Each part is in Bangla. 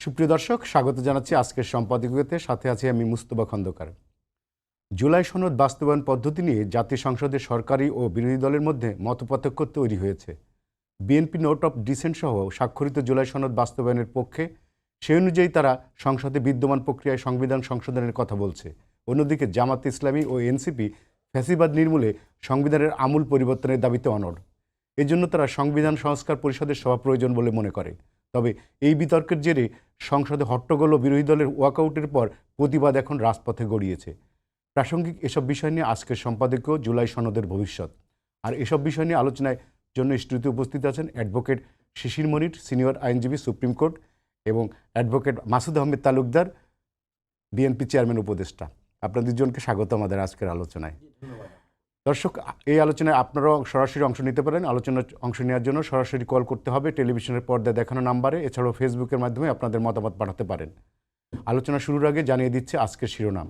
সুপ্রিয় দর্শক, স্বাগত জানাচ্ছি আজকের সম্পাদকীয়তে। সাথে আছি আমি মুস্তফা খন্দকার। জুলাই সনদ বাস্তবায়ন পদ্ধতি নিয়ে জাতীয় সংসদে সরকারি ও বিরোধী দলের মধ্যে মতপার্থক্য তৈরি হয়েছে। বিএনপি নোট অফ ডিসেন্ট সহ স্বাক্ষরিত জুলাই সনদ বাস্তবায়নের পক্ষে, সে অনুযায়ী তারা সংসদে বিদ্যমান প্রক্রিয়ায় সংবিধান সংশোধনের কথা বলছে। অন্যদিকে জামাত ইসলামী ও এনসিপি ফ্যাসিবাদ নির্মূলে সংবিধানের আমূল পরিবর্তনের দাবিতে অনড়। এজন্য তারা সংবিধান সংস্কার পরিষদের সভা প্রয়োজন বলে মনে করে। তবে এই বিতর্কের জেরে সংসদে হট্টগোল ও বিরোধী দলের ওয়াকআউটের পর প্রতিবাদ এখন রাজপথে গড়িয়েছে। প্রাসঙ্গিক এসব বিষয় নিয়ে আজকের সম্পাদকীয় জুলাই সনদের ভবিষ্যৎ। আর এসব বিষয় নিয়ে আলোচনায় জন্য স্টুডিওতে উপস্থিত আছেন অ্যাডভোকেট শিশির মনির, সিনিয়র আইনজীবী, সুপ্রিম কোর্ট, এবং advocate Masud Ahmed Talukdar, BNP chairman উপদেষ্টা। আপনাদের দুজনকে স্বাগত আমাদের আজকের আলোচনায়। দর্শক, এই আলোচনায় আপনারাও সরাসরি অংশ নিতে পারেন। আলোচনায় অংশ নেওয়ার জন্য সরাসরি কল করতে হবে টেলিভিশনের পর্দায় দেখানো নাম্বারে। এছাড়াও ফেসবুকের মাধ্যমে আপনাদের মতামত পাঠাতে পারেন। আলোচনা শুরুর আগে জানিয়ে দিচ্ছে আজকের শিরোনাম।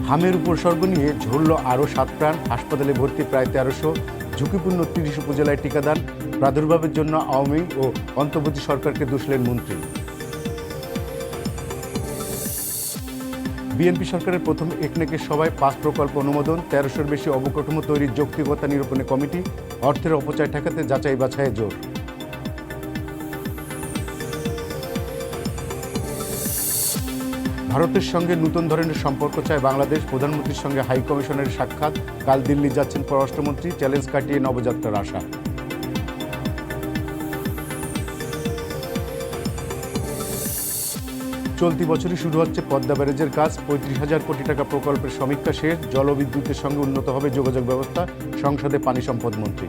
হামের উপসর্গ নিয়ে ঝরল আরও 7 প্রাণ, হাসপাতালে ভর্তি প্রায় 1300, ঝুঁকিপূর্ণ 30 উপজেলায় টিকাদান, প্রাদুর্ভাবের জন্য আওয়ামী ও অন্তর্বর্তী সরকারকে দোষলেন মন্ত্রী। বিএনপি সরকারের প্রথম একনেকের সভায় 5 প্রকল্প অনুমোদন, 1300-র বেশি অবকাঠামো তৈরির যৌক্তিকতা নিরূপণে কমিটি, অর্থের অপচয় ঠেকাতে যাচাই বাছাইয়ে জোর। ভারতের সঙ্গে নতুন ধরনের সম্পর্ক চায় বাংলাদেশ, প্রধানমন্ত্রীর সঙ্গে হাই কমিশনের সাক্ষাৎ, কাল দিল্লি যাচ্ছেন পররাষ্ট্রমন্ত্রী, চ্যালেঞ্জ কাটিয়ে নবযাত্রার আশা। চলতি বছরই শুরু হচ্ছে পদ্মা ব্যারেজের কাজ, 35,000 কোটি টাকা প্রকল্পের সমীক্ষা শেষ, জলবিদ্যুতের সঙ্গে উন্নত হবে যোগাযোগ ব্যবস্থা, সংসদে পানি সম্পদ মন্ত্রী।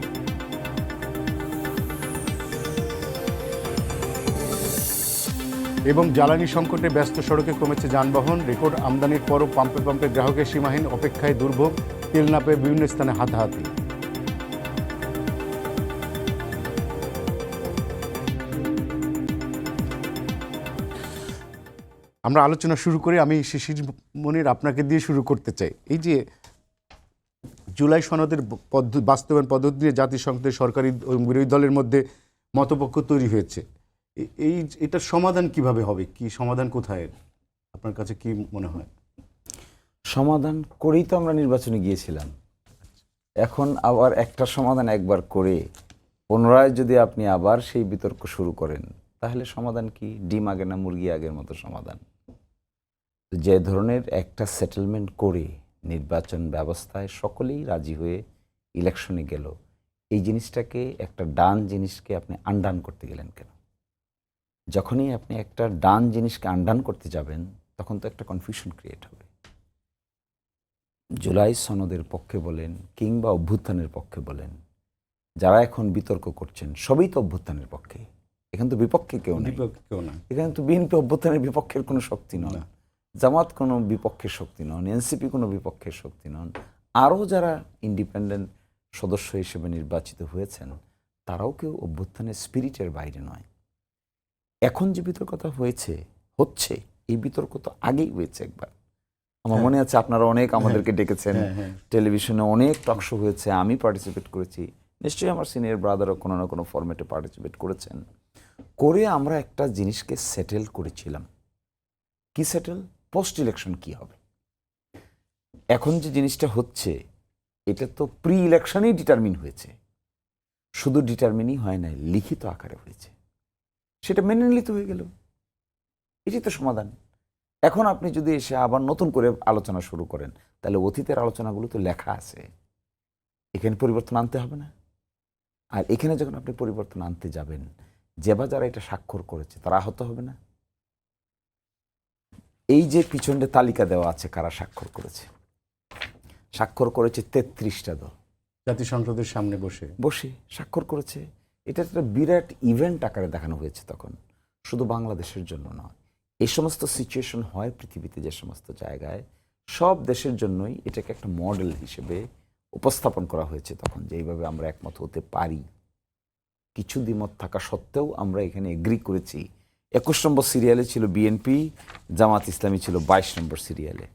এবং জ্বালানি সংকটে ব্যস্ত সড়কে কমেছে যানবাহন, রেকর্ড আমদানির পরও পাম্পে পাম্পে গ্রাহকের সীমাহীন অপেক্ষায় দুর্ভোগ, তেল না পেয়ে বিভিন্ন স্থানে হাতাহাতি। আমরা আলোচনা শুরু করে আমি শিশির মনির আপনাকে দিয়ে শুরু করতে চাই। এই যে জুলাই সনদের বাস্তবায়ন পদ্ধতি নিয়ে জাতিসংসদের সরকারি ও বিরোধী দলের মধ্যে মতপক্ষ তৈরি হয়েছে, এটার সমাধান কিভাবে হবে? কি সমাধান কোথায় আপনার কাছে কি মনে হয়? সমাধান করেই তো আমরা নির্বাচনে গিয়েছিলাম। এখন আবার একটা সমাধান একবার করে পুনরায় যদি আপনি আবার সেই বিতর্ক শুরু করেন, তাহলে সমাধান কি? ডিম আগে না মুরগি আগের মতো সমাধান। যে ধরনের একটা সেটেলমেন্ট করে নির্বাচন ব্যবস্থায় সকলেই রাজি হয়ে ইলেকশনে গেল, এই জিনিসটাকে, একটা ডান জিনিসকে আপনি আনডান করতে গেলেন কেন? যখনই আপনি একটা ডান জিনিসকে আনডান করতে যাবেন, তখন তো একটা কনফিউশন ক্রিয়েট হবে। জুলাই সনদের পক্ষে বলেন কিংবা অভ্যুত্থানের পক্ষে বলেন, যারা এখন বিতর্ক করছেন সবই তো অভ্যুত্থানের পক্ষে। এখানে তো বিপক্ষে কেউ নেই। এখানে তো বিএনপি অভ্যুত্থানের বিপক্ষের কোনো শক্তি নন, জামাত কোনো বিপক্ষের শক্তি নন, এনসিপি কোনো বিপক্ষের শক্তি নন। আরও যারা ইন্ডিপেন্ডেন্ট সদস্য হিসেবে নির্বাচিত হয়েছেন, তারাও কেউ অভ্যুত্থানের স্পিরিটের বাইরে নয়। এখন যে বিতর্কটা হচ্ছে এই বিতর্ক তো আগেই হয়েছে একবার। আমার মনে আছে আপনারা অনেক আমাদেরকে ডেকেছেন, টেলিভিশনে অনেক টক শো হয়েছে, আমি পার্টিসিপেট করেছি, নিশ্চয়ই আমার সিনিয়র ব্রাদারও কোনো না কোনো ফরম্যাটে পার্টিসিপেট করেছেন। করে আমরা একটা জিনিসকে সেটেল করেছিলাম। কি সেটেল? পোস্ট ইলেকশন কি হবে। এখন যে জিনিসটা হচ্ছে, এটা তো প্রি ইলেকশনেই ডিটারমিন হয়েছে। শুধু ডিটারমিনই হয় নাই, লিখিত আকারে হয়েছে। সেটা মেনে নিলে তো হয়ে গেল, এটাই তো সমাধান। এখন আপনি যদি এসে আবার নতুন করে আলোচনা শুরু করেন, তাহলে অতীতের আলোচনাগুলো তো লেখা আছে, এখানে পরিবর্তন আনতে হবে না। আর এখানে যখন আপনি পরিবর্তন আনতে যাবেন, যারা এটা স্বাক্ষর করেছে তারা আহত হবে না? এই যে পিছনে তালিকা দেওয়া আছে কারা স্বাক্ষর করেছে, 33টা দল জাতিসংসদের সামনে বসে স্বাক্ষর করেছে। এটা একটা বিরাট ইভেন্ট আকারে দেখানো হয়েছে তখন, শুধু বাংলাদেশের জন্য নয়। এই সমস্ত সিচুয়েশন হয় পৃথিবীতে যে সমস্ত জায়গায়, সব দেশের জন্যই এটাকে একটা মডেল হিসেবে উপস্থাপন করা হয়েছে তখন, যে এইভাবে আমরা একমত হতে পারি। কিছু দ্বিমত থাকা সত্ত্বেও আমরা এখানে এগ্রি করেছি। 21 নম্বর সিরিয়ালে ছিল বিএনপি, জামাত ইসলামী ছিল 22 নম্বর সিরিয়ালে।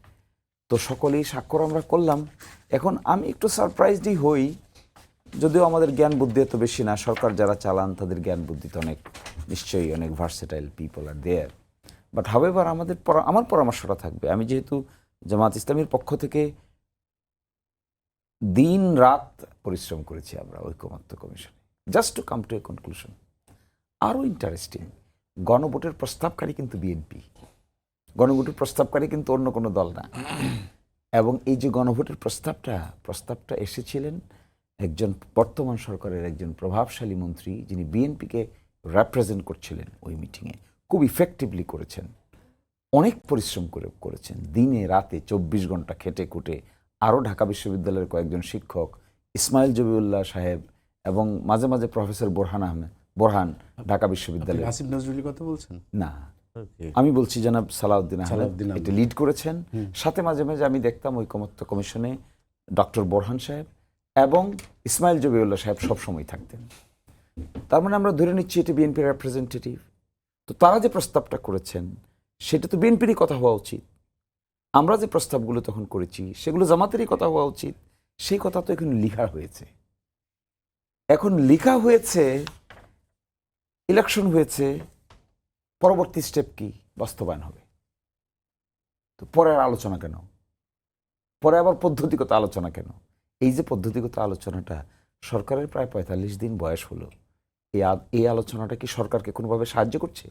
তো সকলেই স্বাক্ষর আমরা করলাম। এখন আমি একটু সারপ্রাইজডই হই যদিও আমাদের জ্ঞান বুদ্ধি এত বেশি না, সরকার যারা চালান তাদের জ্ঞান বুদ্ধি তো অনেক, নিশ্চয়ই অনেক versatile people are there. But however আমার পরামর্শটা থাকবে, আমি যেহেতু জামাত ইসলামীর পক্ষ থেকে দিন রাত পরিশ্রম করেছি আমরা ঐকমত্য কমিশনে, just to come to a conclusion. আরও ইন্টারেস্টিং, গণভোটের প্রস্তাবকারী কিন্তু বিএনপি, গণভোটের প্রস্তাবকারী কিন্তু অন্য কোনো দল না। এবং এই যে গণভোটের প্রস্তাবটা এসেছিলেন একজন বর্তমান সরকারের একজন প্রভাবশালী মন্ত্রী, যিনি বিএনপিকে রিপ্রেজেন্ট করছিলেন ওই মিটিংয়ে, খুব ইফেক্টিভলি করেছেন, অনেক পরিশ্রম করেছেন, দিনে রাতে 24 ঘন্টা খেটে খুটে। আরও ঢাকা বিশ্ববিদ্যালয়ের কয়েকজন শিক্ষক, ইসমাইল জবিউল্লাহ সাহেব এবং মাঝে মাঝে প্রফেসর বোরহান ঢাকা বিশ্ববিদ্যালয়। আসিফ নজরুলের কথা বলছেন? না, আমি বলছি জনাব সালাউদ্দিন আহমেদ এটা লিড করেছেন। সাথে মাঝে মাঝে আমি দেখতাম ঐকমত্য কমিশনে ডক্টর বোরহান সাহেব এবং ইসমাইল জবিউল্লাহ সাহেব সবসময় থাকতেন। তার মানে আমরা ধরে নিচ্ছি এটি বিএনপির রিপ্রেজেন্টেটিভ। তো তারা যে প্রস্তাবটা করেছেন সেটা তো বিএনপিরই কথা হওয়া উচিত। আমরা যে প্রস্তাবগুলো তখন করেছি সেগুলো জামাতেরই কথা হওয়া উচিত। সেই কথা তো এখন লেখা হয়েছে, ইলেকশন হয়েছে, পরবর্তী স্টেপ কি, বাস্তবায়ন হবে। তো পরে আর আলোচনা কেন, পরে আবার পদ্ধতিগত আলোচনা কেন? এই যে পদ্ধতিগত আলোচনাটা, সরকারের প্রায় 45 দিন বয়স হলো, এই আলোচনাটা কি সরকারকে কোনোভাবে সাহায্য করছে?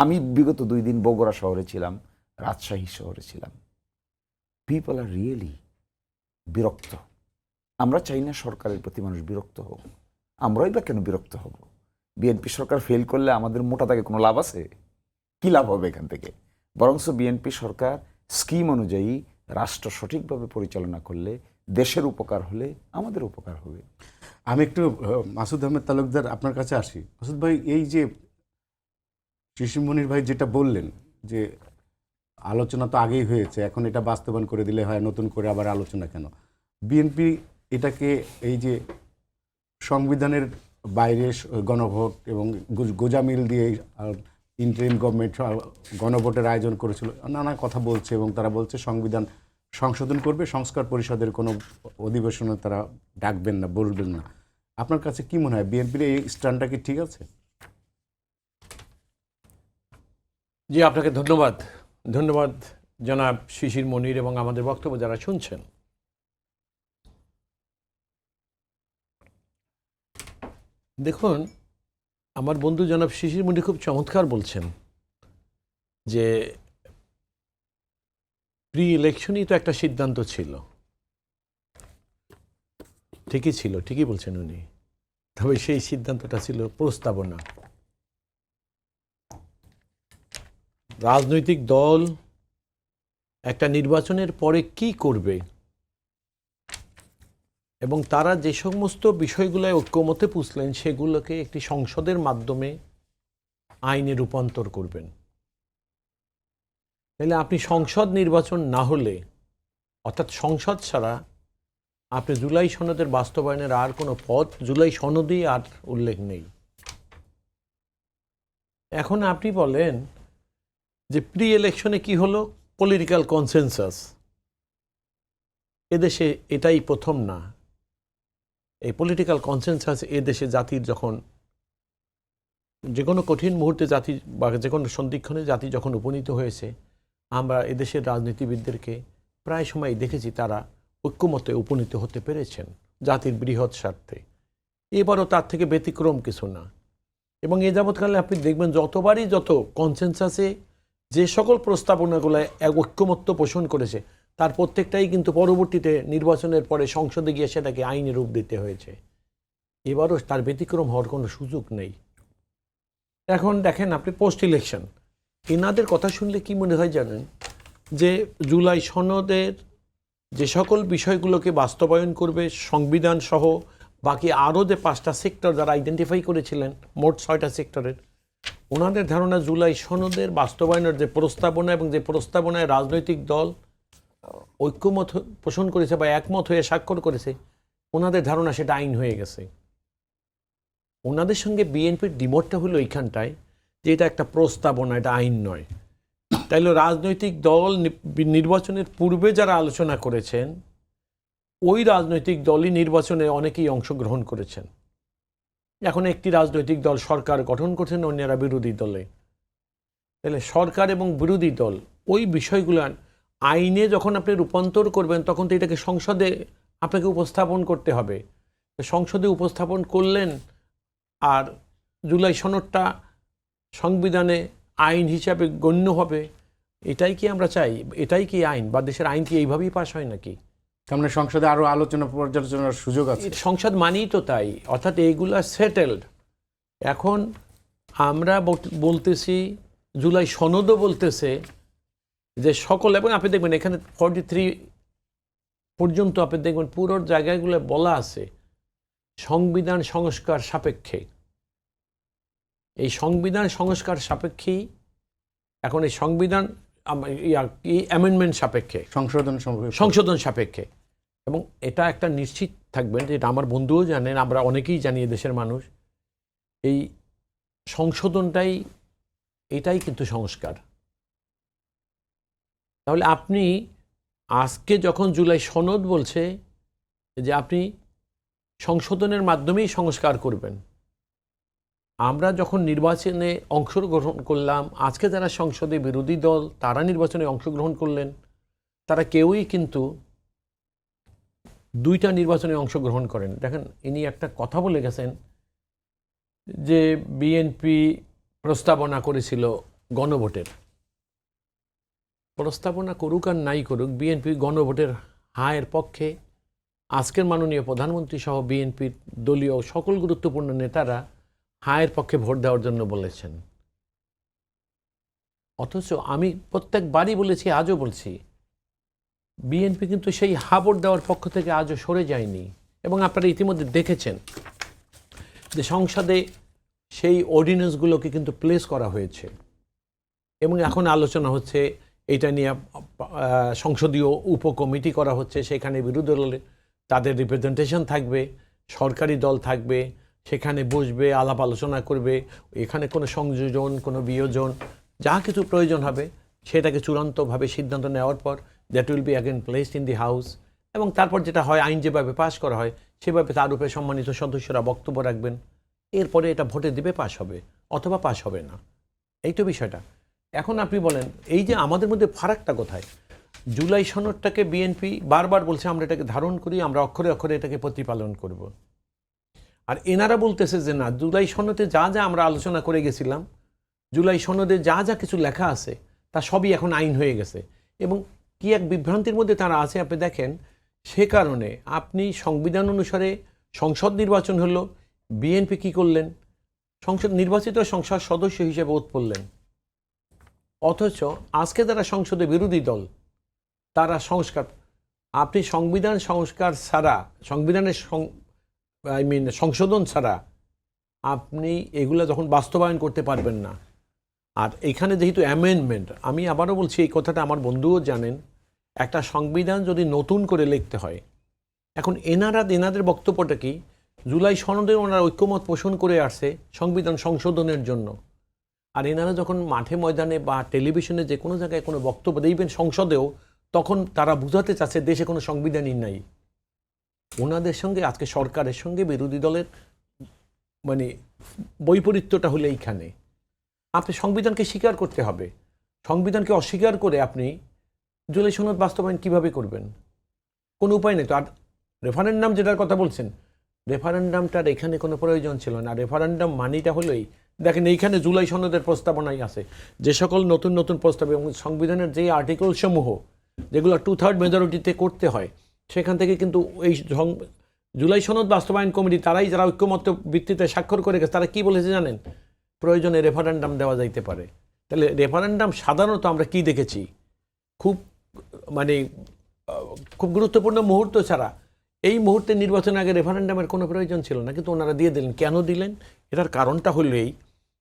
আমি বিগত 2 দিন বগুড়া শহরে ছিলাম, রাজশাহী শহরে ছিলাম। পিপল আর রিয়েলি বিরক্ত। আমরা চাই না সরকারের প্রতি মানুষ বিরক্ত হোক, আমরাই বা কেন বিরক্ত হব? বিএনপি সরকার ফেল করলে আমাদের মোটা দাগে কোনো লাভ আছে? কি লাভ হবে এখান থেকে? বরঞ্চ বিএনপি সরকার স্কিম অনুযায়ী রাষ্ট্র সঠিকভাবে পরিচালনা করলে, দেশের উপকার হলে আমাদের উপকার হবে। আমি একটু মাসুদ আহমেদ তালুকদার আপনার কাছে আসি। মাসুদ ভাই, এই যে শিশির মনির ভাই যেটা বললেন যে আলোচনা তো আগেই হয়েছে, এখন এটা বাস্তবায়ন করে দিলে হয়, নতুন করে আবার আলোচনা কেন? বিএনপি এটাকে এই যে সংবিধানের বাইরে গণভোট এবং গোজামিল দিয়ে ইন্টারিম গভর্নমেন্ট গণভোটের আয়োজন করেছিল, নানা কথা বলছে, এবং তারা বলছে সংবিধান সংশোধন করবে, সংস্কার পরিষদের কোনো অধিবেশনে তারা ডাকবেন না, বলবেন না। আপনার কাছে কি মনে হয়, বিএনপির এই স্ট্যান্ডটা কি ঠিক আছে? জি, আপনাকে ধন্যবাদ জনাব শিশির মনির এবং আমাদের বক্তব্য যারা শুনছেন। দেখুন, আমার বন্ধু জনাব শিশির মনির খুব চমৎকার বলছেন যে প্রি ইলেকশনই তো একটা সিদ্ধান্ত ছিল। ঠিকই বলছেন উনি। তবে সেই সিদ্ধান্তটা ছিল প্রস্তাবনা। রাজনৈতিক দল একটা নির্বাচনের পরে কি করবে এবং তারা যে সমস্ত বিষয়গুলোয় ঐক্যমতে পুষলেন সেগুলোকে একটি সংসদের মাধ্যমে আইনে রূপান্তর করবেন। তাহলে আপনি সংসদ নির্বাচন না হলে, অর্থাৎ সংসদ ছাড়া আপনি জুলাই সনদের বাস্তবায়নের আর কোনো পথ জুলাই সনদেই আর উল্লেখ নেই। এখন আপনি বলেন যে প্রি ইলেকশনে কি হলো, পলিটিক্যাল কনসেনসাস। এদেশে এটাই প্রথম না। এই পলিটিক্যাল কনসেনসাস এদেশে জাতির যখন যে কোনো কঠিন মুহূর্তে জাতি বা যে কোনো সন্ধিক্ষণে জাতি যখন উপনীত হয়েছে, আমরা এদেশের রাজনীতিবিদদেরকে প্রায় সময় দেখেছি তারা ঐক্যমতে উপনীত হতে পেরেছেন জাতির বৃহৎ স্বার্থে। এবারও তার থেকে ব্যতিক্রম কিছু না। এবং এ যাবৎকালে আপনি দেখবেন যতবারই যত কনসেনসাসে যে সকল প্রস্তাবনাগুলো ঐক্যমত্য পোষণ করেছে তার প্রত্যেকটাই কিন্তু পরবর্তীতে নির্বাচনের পরে সংসদে গিয়ে সেটাকে আইনে রূপ দিতে হয়েছে। এবারও তার ব্যতিক্রম হওয়ার কোনো সুযোগ নেই। এখন দেখেন আপনি পোস্ট ইলেকশন, এনাদের কথা শুনলে কি মনে হয় জানেন, যে জুলাই সনদের যে সকল বিষয়গুলোকে বাস্তবায়ন করবে সংবিধান সহ বাকি আরও যে 5টা সেক্টর যারা আইডেন্টিফাই করেছিলেন, মোট 6টা সেক্টরের, ওনাদের ধারণা জুলাই সনদের বাস্তবায়নের যে প্রস্তাবনা এবং যে প্রস্তাবনায় রাজনৈতিক দল ঐক্যমত পোষণ করেছে বা একমত হয়ে স্বাক্ষর করেছে, ওনাদের ধারণা সেটা আইন হয়ে গেছে। ওনাদের সঙ্গে বিএনপির ডিমোটটা হলো এইখানটায় যে এটা একটা প্রস্তাবনা, এটা আইন নয়। তাইলে রাজনৈতিক দল নির্বাচনের পূর্বে যারা আলোচনা করেছেন ওই রাজনৈতিক দলই নির্বাচনে অনেকেই অংশগ্রহণ করেছেন। এখন একটি রাজনৈতিক দল সরকার গঠন করছেন, অন্যরা বিরোধী দলে। তাহলে সরকার এবং বিরোধী দল ওই বিষয়গুলো আইনে যখন আপনি রূপান্তর করবেন, তখন তো এটাকে সংসদে আপনাকে উপস্থাপন করতে হবে। সংসদে উপস্থাপন করলেন, আর জুলাই সনদটা সংবিধানে আইন হিসাবে গণ্য হবে। এটাই কি আমরা চাই? এটাই কি আইন? বা দেশের আইন কি এইভাবেই পাশ হয় নাকি? সামনে সংসদে আরো আলোচনা পর্যালোচনার সুযোগ আছে। সংসদ মানেই তো তাই, অর্থাৎ এইগুলা সেটেলড। এখন আমরা বলতেছি, জুলাই সনদও বলতেছে যে সকল, এবং আপনি দেখবেন এখানে 43 পর্যন্ত আপনি দেখবেন পুরো জায়গাগুলো বলা আছে সংবিধান সংস্কার সাপেক্ষে। এই সংবিধান সংস্কার সাপেক্ষেই এখন এই সংবিধান অ্যামেন্ডমেন্ট সাপেক্ষে, সংশোধন সাপেক্ষে। এবং এটা একটা নিশ্চিত থাকবেন, যেটা আমার বন্ধুও জানেন, আমরা অনেকেই জানি দেশের মানুষ, এই সংশোধনটাই এটাই কিন্তু সংস্কার। তাহলে আপনি আজকে যখন জুলাই সনদ বলছে যে আপনি সংশোধনের মাধ্যমেই সংস্কার করবেন, আমরা যখন নির্বাচনে অংশগ্রহণ করলাম, আজকে যারা সংসদে বিরোধী দল তারা নির্বাচনে অংশগ্রহণ করলেন, তারা কেউই কিন্তু দুইটা নির্বাচনে অংশগ্রহণ করেন। দেখেন, ইনি একটা কথা বলে গেছেন যে বিএনপি প্রস্তাবনা করেছিল গণভোটের। প্রস্তাবনা করুক আর নাই করুক, বিএনপি গণভোটের হায়ের পক্ষে। আজকের মাননীয় প্রধানমন্ত্রী সহ বিএনপির দলীয় সকল গুরুত্বপূর্ণ নেতারা হায়ের পক্ষে ভোট দেওয়ার জন্য বলেছেন। অথচ আমি প্রত্যেকবারই বলেছি, আজও বলছি, বিএনপি কিন্তু সেই হা ভোট দেওয়ার পক্ষ থেকে আজও সরে যায়নি। এবং আপনারা ইতিমধ্যে দেখেছেন যে সংসদে সেই অর্ডিন্যান্সগুলোকে কিন্তু প্লেস করা হয়েছে, এবং এখন আলোচনা হচ্ছে এটা নিয়ে সংসদীয় উপকমিটি করা হচ্ছে। সেখানে বিরোধী দলের তাদের রিপ্রেজেন্টেশন থাকবে, সরকারি দল থাকবে, সেখানে বসবে, আলাপ আলোচনা করবে। এখানে কোনো সংযোজন, কোনো বিয়োজন, যা কিছু প্রয়োজন হবে সেটাকে চূড়ান্তভাবে সিদ্ধান্ত নেওয়ার পর that will be again placed in the house. এবং তারপর যেটা হয়, আইন যেভাবে পাস করা হয় সেভাবে তার উপরে সম্মানিত সদস্যরা বক্তব্য রাখবেন। এরপরে এটা ভোটে দিবে, পাস হবে অথবা পাস হবে না। এই তো বিষয়টা। এখন আপনি বলেন, এই যে আমাদের মধ্যে ফারাকটা কোথায়? জুলাই সনদটাকে বিএনপি বারবার বলছে আমরা এটাকে ধারণ করি, আমরা অক্ষরে অক্ষরে এটাকে প্রতিপালন করব। আর এনারা বলতেছে যে না, জুলাই সনদে যা যা আমরা আলোচনা করে গেছিলাম, জুলাই সনদে যা যা কিছু লেখা আছে তা সবই এখন আইন হয়ে গেছে। এবং কি এক বিভ্রান্তির মধ্যে তারা আছে আপনি দেখেন। সে কারণে আপনি সংবিধান অনুসারে সংসদ নির্বাচন হলো, বিএনপি কি করলেন? সংসদ নির্বাচিত সংসদ সদস্য হিসেবে ওত করলেন। অথচ আজকে যারা সংসদে বিরোধী দল তারা সংস্কার, আপনি সংবিধান সংস্কার ছাড়া, সংবিধানের সংশোধন ছাড়া আপনি এগুলো যখন বাস্তবায়ন করতে পারবেন না। আর এখানে যেহেতু অ্যামেন্ডমেন্ট, আমি আবারও বলছি, এই কথাটা আমার বন্ধুও জানেন, একটা সংবিধান যদি নতুন করে লিখতে হয়, এখন এনাদের বক্তব্যটা কি? জুলাই সনদে ওনারা ঐক্যমত পোষণ করে আসছে সংবিধান সংশোধনের জন্য। আর এনারা যখন মাঠে ময়দানে বা টেলিভিশনে যে কোনো জায়গায় কোনো বক্তব্য দিবেন সংসদেও, তখন তারা বুঝাতে চাচ্ছে দেশে কোনো সংবিধানই নাই। ওনাদের সঙ্গে আজকে সরকারের সঙ্গে বিরোধী দলের মানে বৈপরীত্যটা হলো এইখানে। আপনি সংবিধানকে স্বীকার করতে হবে, সংবিধানকে অস্বীকার করে আপনি জুলাই সনদ বাস্তবায়ন কিভাবে করবেন? কোনো উপায় নেই তো। আর রেফারেন্ডাম যেটার কথা বলছেন, রেফারেন্ডামটার এখানে কোনো প্রয়োজন ছিল না। রেফারেন্ডাম মানিটা হলোই, দেখেন এইখানে জুলাই সনদের প্রস্তাবনাই আছে যে সকল নতুন নতুন প্রস্তাব এবং সংবিধানের যে আর্টিকেল সমূহ যেগুলো 2/3 মেজরিটিতে করতে হয়, সেখান থেকে কিন্তু এই জুলাই সনদ বাস্তবায়ন কমিটি তারাই যারা ঐক্যমত্য ভিত্তিতে স্বাক্ষর করে গেছে, তারা কি বলেছে জানেন? প্রয়োজনে রেফারেন্ডাম দেওয়া যাইতে পারে। তাহলে রেফারেন্ডাম সাধারণত আমরা কি দেখেছি, খুব গুরুত্বপূর্ণ মুহূর্ত ছাড়া এই মুহূর্তে নির্বাচনের আগে রেফারেন্ডামের কোনো প্রয়োজন ছিল না, কিন্তু ওনারা দিয়ে দিলেন। কেন দিলেন? এটার কারণটা হলো এই,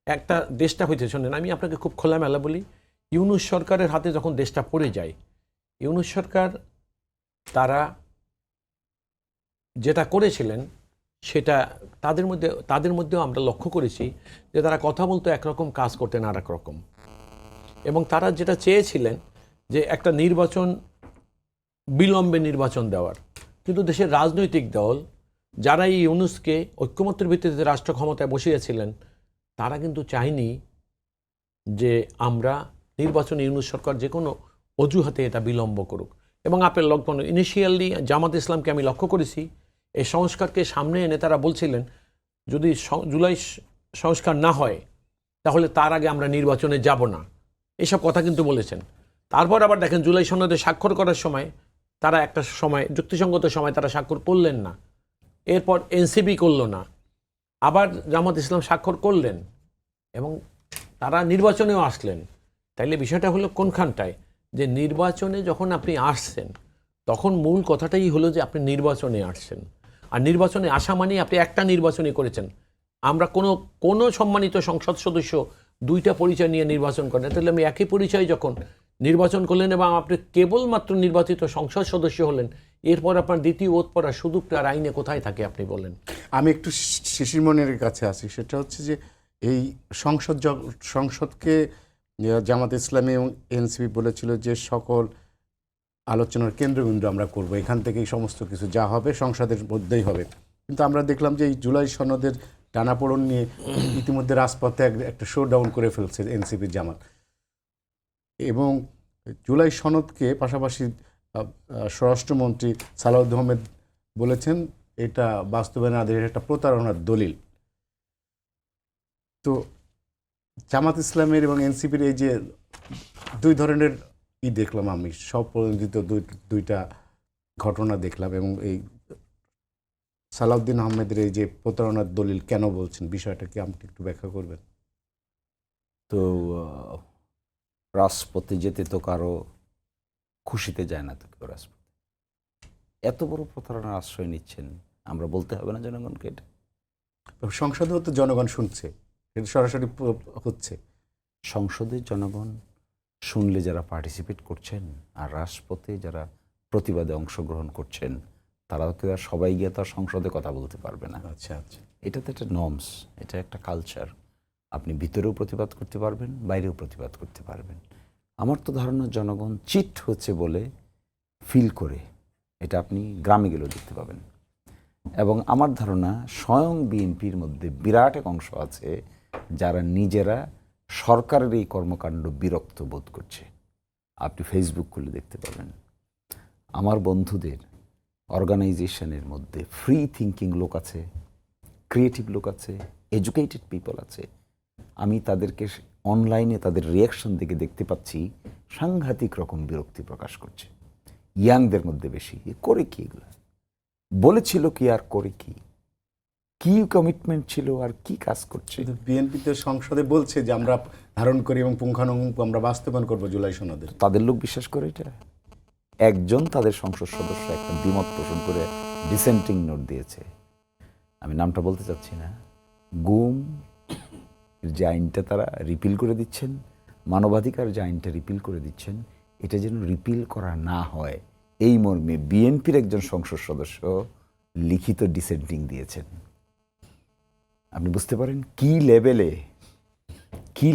একটা দেশটা হয়েছে, শোনেন আমি আপনাকে খুব খোলামেলা বলি, ইউনূস সরকারের হাতে যখন দেশটা পড়ে যায়, ইউনূস সরকার তারা যেটা করেছিলেন সেটা তাদের মধ্যেও আমরা লক্ষ্য করেছি যে তারা কথা বলতো একরকম, কাজ করতেন আর এক রকম। এবং তারা যেটা চেয়েছিলেন যে একটা নির্বাচন, বিলম্বে নির্বাচন দেওয়ার, কিন্তু দেশের রাজনৈতিক দল যারা এই ইউনূসকে ঐক্যমত্যের ভিত্তিতে রাষ্ট্র ক্ষমতায় বসিয়েছিলেন তারা কিন্তু চায়নি যে আমরা নির্বাচনে ইউনূস সরকার যে কোনো অজুহাতে এটা বিলম্ব করুক। এবং আপনার লক্ষ্য ইনিশিয়ালি জামাত ইসলামকে আমি লক্ষ্য করেছি এই সংস্কারকে সামনে এনে তারা বলছিলেন যদি জুলাই সংস্কার না হয় তাহলে তার আগে আমরা নির্বাচনে যাব না, এসব কথা কিন্তু বলেছেন। তারপর আবার দেখেন জুলাই সনদে স্বাক্ষর করার সময় তারা একটা সময় যুক্তিসঙ্গত সময় তারা স্বাক্ষর করলেন না, এরপর এনসিপি করল না, আবার জামাত ইসলাম স্বাক্ষর করলেন এবং তারা নির্বাচনেও আসলেন। তাইলে বিষয়টা হলো কোনখানটায় যে নির্বাচনে যখন আপনি আসছেন তখন মূল কথাটাই হলো যে আপনি নির্বাচনে আসছেন, আর নির্বাচনে আসা মানে আপনি একটা নির্বাচনই করেছেন। আমরা কোনো সম্মানিত সংসদ সদস্য দুইটা পরিচয় নিয়ে নির্বাচন করেন, তাহলে আমি একই পরিচয় যখন নির্বাচন করলেন এবং আপনি কেবলমাত্র নির্বাচিত সংসদ সদস্য হলেন, এরপর আপনার দ্বিতীয় ওত পড়ার সুযোগটা আর আইনে কোথায় থাকে আপনি বলেন? আমি একটু শিশির মনের কাছে আসি, সেটা হচ্ছে যে এই সংসদকে জামাত ইসলামী এবং এনসিপি বলেছিল যে সকল আলোচনার কেন্দ্রবিন্দু আমরা করব, এখান থেকেই সমস্ত কিছু যা হবে সংসদের মধ্যেই হবে। কিন্তু আমরা দেখলাম যে এই জুলাই সনদের টানাপোড়ন নিয়ে ইতিমধ্যে রাজপথে একটা শো ডাউন করে ফেলছে এনসিপির জামাত। এবং জুলাই সনদকে পাশাপাশি স্বরাষ্ট্রমন্ত্রী সালাউদ্দিন আহমেদ বলেছেন এটা বাস্তবায়নের আদেশ একটা প্রতারণার দলিল। তো জামাত ইসলামের এবং এনসিপির এই যে দুই ধরনের দেখলাম, আমি স্বপ্রণোদিত দুইটা ঘটনা দেখলাম, এবং এই সালাউদ্দিন আহমেদের এই যে প্রতারণার দলিল কেন বলছেন বিষয়টা কি আপনি একটু ব্যাখ্যা করবেন? তো রাজপথে যেতে তো কারো খুশিতে যায় না, তো কেউ রাজপথে এত বড় প্রতারণার আশ্রয় নিচ্ছেন, আমরা বলতে হবে না জনগণকে? এটা সংসদেও তো জনগণ শুনছে, এটা সরাসরি হচ্ছে। সংসদে জনগণ শুনলে যারা পার্টিসিপেট করছেন আর রাজপথে যারা প্রতিবাদে অংশগ্রহণ করছেন তারা তো আর সবাই গিয়ে তার সংসদে কথা বলতে পারবে না। আচ্ছা আচ্ছা, এটা তো একটা নর্মস, এটা একটা কালচার। আপনি ভিতরেও প্রতিবাদ করতে পারবেন, বাইরেও প্রতিবাদ করতে পারবেন। আমার তো ধারণা জনগণ চিট হচ্ছে বলে ফিল করে, এটা আপনি গ্রামে গেলেও দেখতে পাবেন। এবং আমার ধারণা স্বয়ং বিএনপির মধ্যে বিরাট এক অংশ আছে যারা নিজেরা সরকারের এই কর্মকাণ্ড বিরক্ত বোধ করছে। আপনি ফেসবুক খুলে দেখতে পাবেন আমার বন্ধুদের অর্গানাইজেশনের মধ্যে ফ্রি থিঙ্কিং লোক আছে, ক্রিয়েটিভ লোক আছে, এডুকেটেড পিপল আছে। আমি তাদেরকে অনলাইনে তাদের রিয়াকশন দেখে দেখতে পাচ্ছি সাংঘাতিক রকম বিরক্তি প্রকাশ করছে। ইয়াংদের মধ্যে বেশি, করে কি এগুলো বলেছিল কি আর করে কি, কি কমিটমেন্ট ছিল আর কি কাজ করছে। বিএনপি তো সংসদে বলছে যে আমরা ধারণ করি এবং পুঙ্খানুপুঙ্খ আমরা বাস্তবায়ন করবো জুলাই সনদের। তাদের লোক বিশ্বাস করে এটা? একজন তাদের সংসদ সদস্য একটা দ্বিমত পোষণ করে ডিসেন্টিং নোট দিয়েছে, আমি নামটা বলতে চাচ্ছি না। গুম যে আইনটা তারা রিপিল করে দিচ্ছেন, মানবাধিকার যে আইনটা রিপিল করে দিচ্ছেন, এটা যেন রিপিল করা না হয় এই মর্মে বিএনপির একজন সংসদ সদস্য লিখিত ডিসেন্টিং দিয়েছেন। আপনি বুঝতে পারেন কি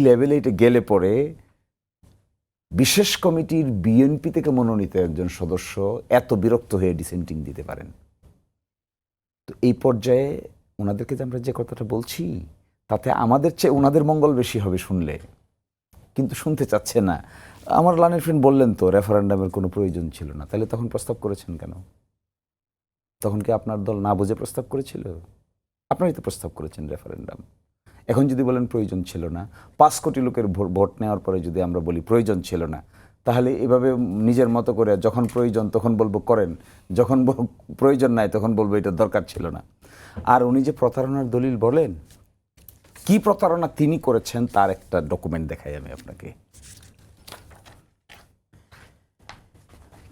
লেভেলে এটা গেলে পরে বিশেষ কমিটির বিএনপি থেকে মনোনীত একজন সদস্য এত বিরক্ত হয়ে ডিসেন্টিং দিতে পারেন। তো এই পর্যায়ে ওনাদেরকে আমরা যে কথাটা বলছি তাতে আমাদের চেয়ে ওনাদের মঙ্গল বেশি হবে শুনলে, কিন্তু শুনতে চাচ্ছে না। আমার লানের ফ্রেন্ড বললেন তো রেফারেন্ডামের কোনো প্রয়োজন ছিল না, তাহলে তখন প্রস্তাব করেছেন কেন? তখন কি আপনার দল না বুঝে প্রস্তাব করেছিল? আপনারাই তো প্রস্তাব করেছেন রেফারেন্ডাম। এখন যদি বলেন প্রয়োজন ছিল না, 5 কোটি লোকের ভোট নেওয়ার পরে যদি আমরা বলি প্রয়োজন ছিল না, তাহলে এভাবে নিজের মতো করে যখন প্রয়োজন তখন বলবো করেন, যখন প্রয়োজন নাই তখন বলবো এটা দরকার ছিল না। আর উনি যে প্রতারণার দলিল বলেন, কি প্রতারণা তিনি করেছেন তার একটা ডকুমেন্ট দেখাই আমি আপনাকে।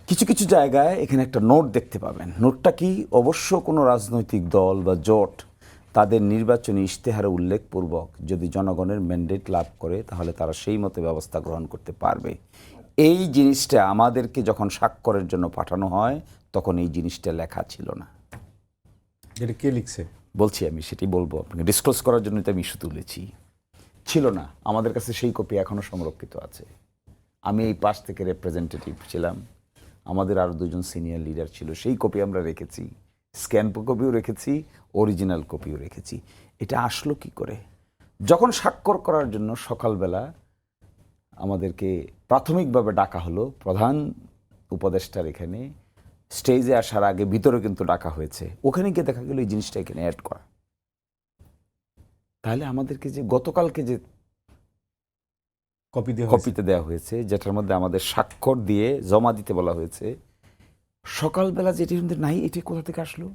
কিছু কিছু জায়গায় এখানে একটা নোট দেখতে পাবেন। নোটটা কি? অবশ্য কোনো রাজনৈতিক দল বা জোট তাদের নির্বাচনী ইশতেহারে উল্লেখপূর্বক যদি জনগণের ম্যান্ডেট লাভ করে তাহলে তারা সেই মতো ব্যবস্থা গ্রহণ করতে পারবে। এই জিনিসটা আমাদেরকে যখন স্বাক্ষরের জন্য পাঠানো হয় তখন এই জিনিসটা লেখা ছিল না। এটা কে লিখছে বলছি, আমি সেটাই বলবো আপনাকে, ডিসক্লোজ করার জন্য তো আমি ইস্যু তুলেছি। ছিল না, আমাদের কাছে সেই কপি এখনও সংরক্ষিত আছে। আমি এই পাশ থেকে রিপ্রেজেন্টেটিভ ছিলাম, আমাদের আরও দুজন সিনিয়র লিডার ছিল, সেই কপি আমরা রেখেছি, স্ক্যান কপিও রেখেছি, অরিজিনাল কপিও রেখেছি। এটা আসলো কি করে? যখন স্বাক্ষর করার জন্য সকালবেলা আমাদেরকে প্রাথমিকভাবে ডাকা হলো, প্রধান উপদেষ্টার এখানে স্টেজে আসার আগে ভিতরে কিন্তু ডাকা হয়েছে, ওখানে গিয়ে দেখা গেল এই জিনিসটা এখানে অ্যাড করা। তাহলে আমাদেরকে যে গতকালকে যে কপিতে দেওয়া হয়েছে, যেটার মধ্যে আমাদের স্বাক্ষর দিয়ে জমা দিতে বলা হয়েছে, সকালবেলা যেটি নাই, এটি কোথা থেকে আসলো?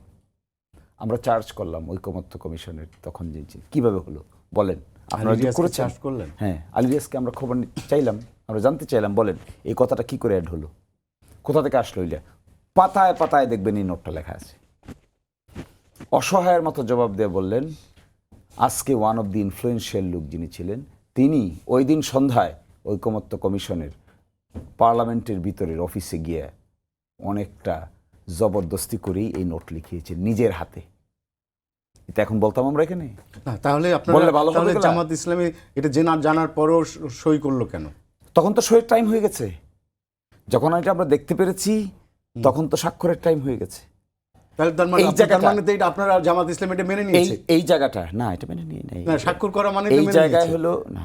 আমরা চার্জ করলাম ঐকমত্য কমিশনের, তখন যে কিভাবে হলো বলেন, আপনারা চার্জ করলেন? হ্যাঁ, আলী রিয়াজকে আমরা খবর চাইলাম, আমরা জানতে চাইলাম, বলেন এই কথাটা কি করে অ্যাড হলো, কোথা থেকে আসলো? এটা পাতায় পাতায় দেখবেন এই নোটটা লেখা আছে। অসহায়ের মতো জবাব দিয়ে বললেন, আজকে ওয়ান অফ দি ইনফ্লুয়েন্সিয়াল লোক যিনি ছিলেন, তিনি ওই দিন সন্ধ্যায় ঐকমত্য কমিশনের পার্লামেন্টের ভিতরের অফিসে গিয়ে অনেকটা জবরদস্তি করেই এই নোট লিখিয়েছেন নিজের হাতে। এটা এখন বলতাম আমরা এখানে? তাহলে আপনারা জামাত ইসলামী এটা জানার পরও সই করলো কেন? তখন তো সইয়ের টাইম হয়ে গেছে। যখন এটা আমরা দেখতে পেরেছি তখন তো স্বাক্ষরের টাইম হয়ে গেছে। তাহলে তার মানে এটা আপনারা জামাত ইসলামী এটা মেনে নিয়েছে? এই জায়গাটা না, এটা মেনে নিয়ে নেই। স্বাক্ষর করা মানে এই জায়গায় হলো না,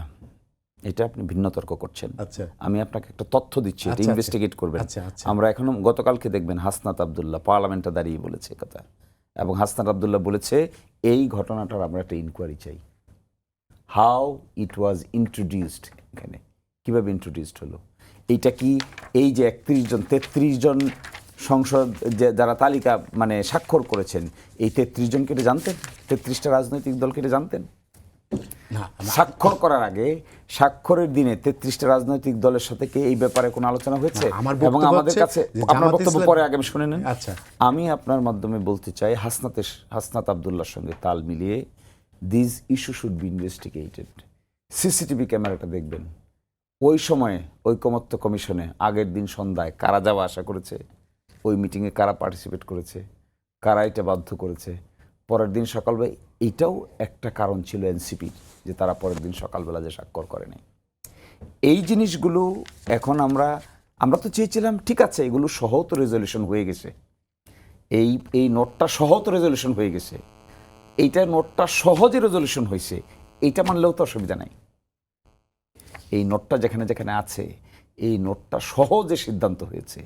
এটা আপনি ভিন্ন তর্ক করছেন। আচ্ছা, আমি আপনাকে একটা তথ্য দিচ্ছি, এটা ইনভেস্টিগেট করবেন। আমরা এখনো গতকালকে দেখবেন হাসনাত আব্দুল্লাহ পার্লামেন্টে দাঁড়িয়ে বলেছে কথা, এবং হাসনাত আব্দুল্লাহ বলেছে এই ঘটনাটার আমরা একটা ইনকোয়ারি চাই। হাউ ইট ওয়াজ ইন্ট্রোডিউসড, এখানে কিভাবে ইন্ট্রোডিউসড হলো, এইটা কি এই যে 33 জন সংসদ যারা তালিকা মানে স্বাক্ষর করেছেন, এই 33 জনকে এটা জানতেন? 33টা রাজনৈতিক দলকে এটা জানতেন? স্বাক্ষর করার আগে, স্বাক্ষরের দিনে 33টা রাজনৈতিক দলের সাথে কি এই ব্যাপারে কোনো আলোচনা হয়েছে? এবং আমাদের কাছে আপনার বক্তব্য পরে আগে শুনে নেন। আচ্ছা, আমি আপনার মাধ্যমে বলতে চাই, হাসনাত আব্দুল্লাহর সঙ্গে তাল মিলিয়ে this issue should be investigated. CCTV ক্যামেরাটা দেখবেন, ওই সময়ে ঐকমত্য কমিশনে আগের দিন সন্ধ্যায় কারা যাওয়া আসা করেছে, ওই মিটিংয়ে কারা পার্টিসিপেট করেছে, কারা এটা বাধ্য করেছে। পরের দিন সকালবেলা এইটাও একটা কারণ ছিল এনসিপির, যে তারা পরের দিন সকালবেলা যে স্বাক্ষর করেনি। এই জিনিসগুলো এখন আমরা তো চেয়েছিলাম ঠিক আছে এগুলো সহ তো রেজলিউশন হয়ে গেছে, এই নোটটা সহ তো রেজলিউশন হয়ে গেছে, এইটা নোটটা সহজে রেজলিউশন হয়েছে, এইটা মানলেও তো অসুবিধা নাই। এই নোটটা যেখানে যেখানে আছে, এই নোটটা সহজে সিদ্ধান্ত হয়েছে,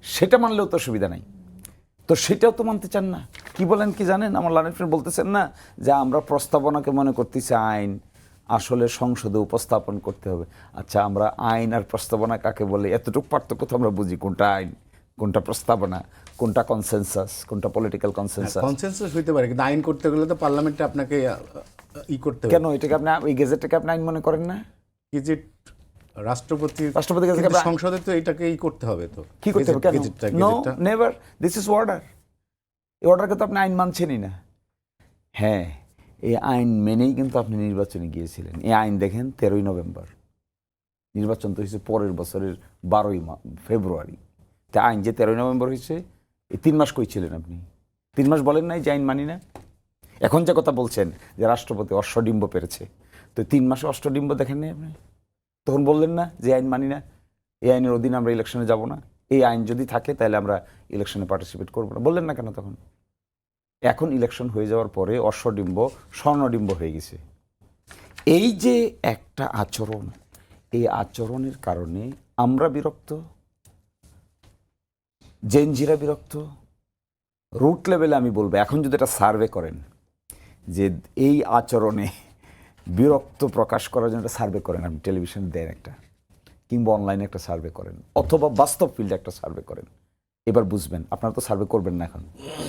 সেটা মানলেও তো অসুবিধা নাই। তো সেটাও তো মানতে চান না। কি বলেন কি জানেন, আমার লার্নিং ফ্রেন্ড বলতেছেন না যে আমরা প্রস্তাবনাকে মনে করতেছি আইন, আসলে সংসদে উপস্থাপন করতে হবে। আচ্ছা, আমরা আইন আর প্রস্তাবনা কাকে বলে এতটুকু পার্থক্য তো আমরা বুঝি, কোনটা আইন, কোনটা প্রস্তাবনা, কোনটা কনসেনসাস, কোনটা পলিটিক্যাল কনসেনসাস হইতে পারে, কিন্তু আইন করতে গেলে তো পার্লামেন্টে আপনাকে করতে হবে। কেন এটাকে আপনি ওই গেজেটটাকে আপনি আইন মনে করেন না? গেজেট রাষ্ট্রপতি সংসদে তো এটাকে করতে হবে। তো কি করতে হবে? কেন? No, never, this is order. এই অর্ডারকে তো আপনি আইন মানছেনই না। হ্যাঁ, এই আইন মেনেই কিন্তু আপনি নির্বাচনে গিয়েছিলেন। এই আইন দেখেন 13ই নভেম্বর, নির্বাচন তো হয়েছে পরের বছরের 12ই ফেব্রুয়ারি। তা আইন যে 13ই নভেম্বর হয়েছে, এই 3 মাস কই ছিলেন আপনি? 3 মাস বলেন নাই যে আইন মানি না? এখন যে কথা বলছেন যে রাষ্ট্রপতি অশ্বডিম্ব পেরেছে, তো 3 মাসে অষ্টডিম্ব দেখেন নাই আপনি? তখন বললেন না যে আইন মানি না, এই আইনের অধীনে আমরা ইলেকশনে যাব না, এই আইন যদি থাকে তাহলে আমরা ইলেকশনে পার্টিসিপেট করবো না, বললেন না কেন তখন? এখন ইলেকশন হয়ে যাওয়ার পরে অশ্বডিম্ব স্বর্ণডিম্ব হয়ে গেছে। এই যে একটা আচরণ, এই আচরণের কারণে আমরা বিরক্ত, জেনজিরা বিরক্ত। রুট লেভেলে আমি বলবো, এখন যদি এটা সার্ভে করেন যে এই আচরণে বিরক্ত প্রকাশ করার জন্য একটা সার্ভে করেন, আপনি টেলিভিশন দেন একটা, কিংবা অনলাইনে একটা সার্ভে করেন, অথবা বাস্তব ফিল্ডে একটা সার্ভে করেন, এবার বুঝবেন। আপনারা তো সার্ভে করবেন না, এখন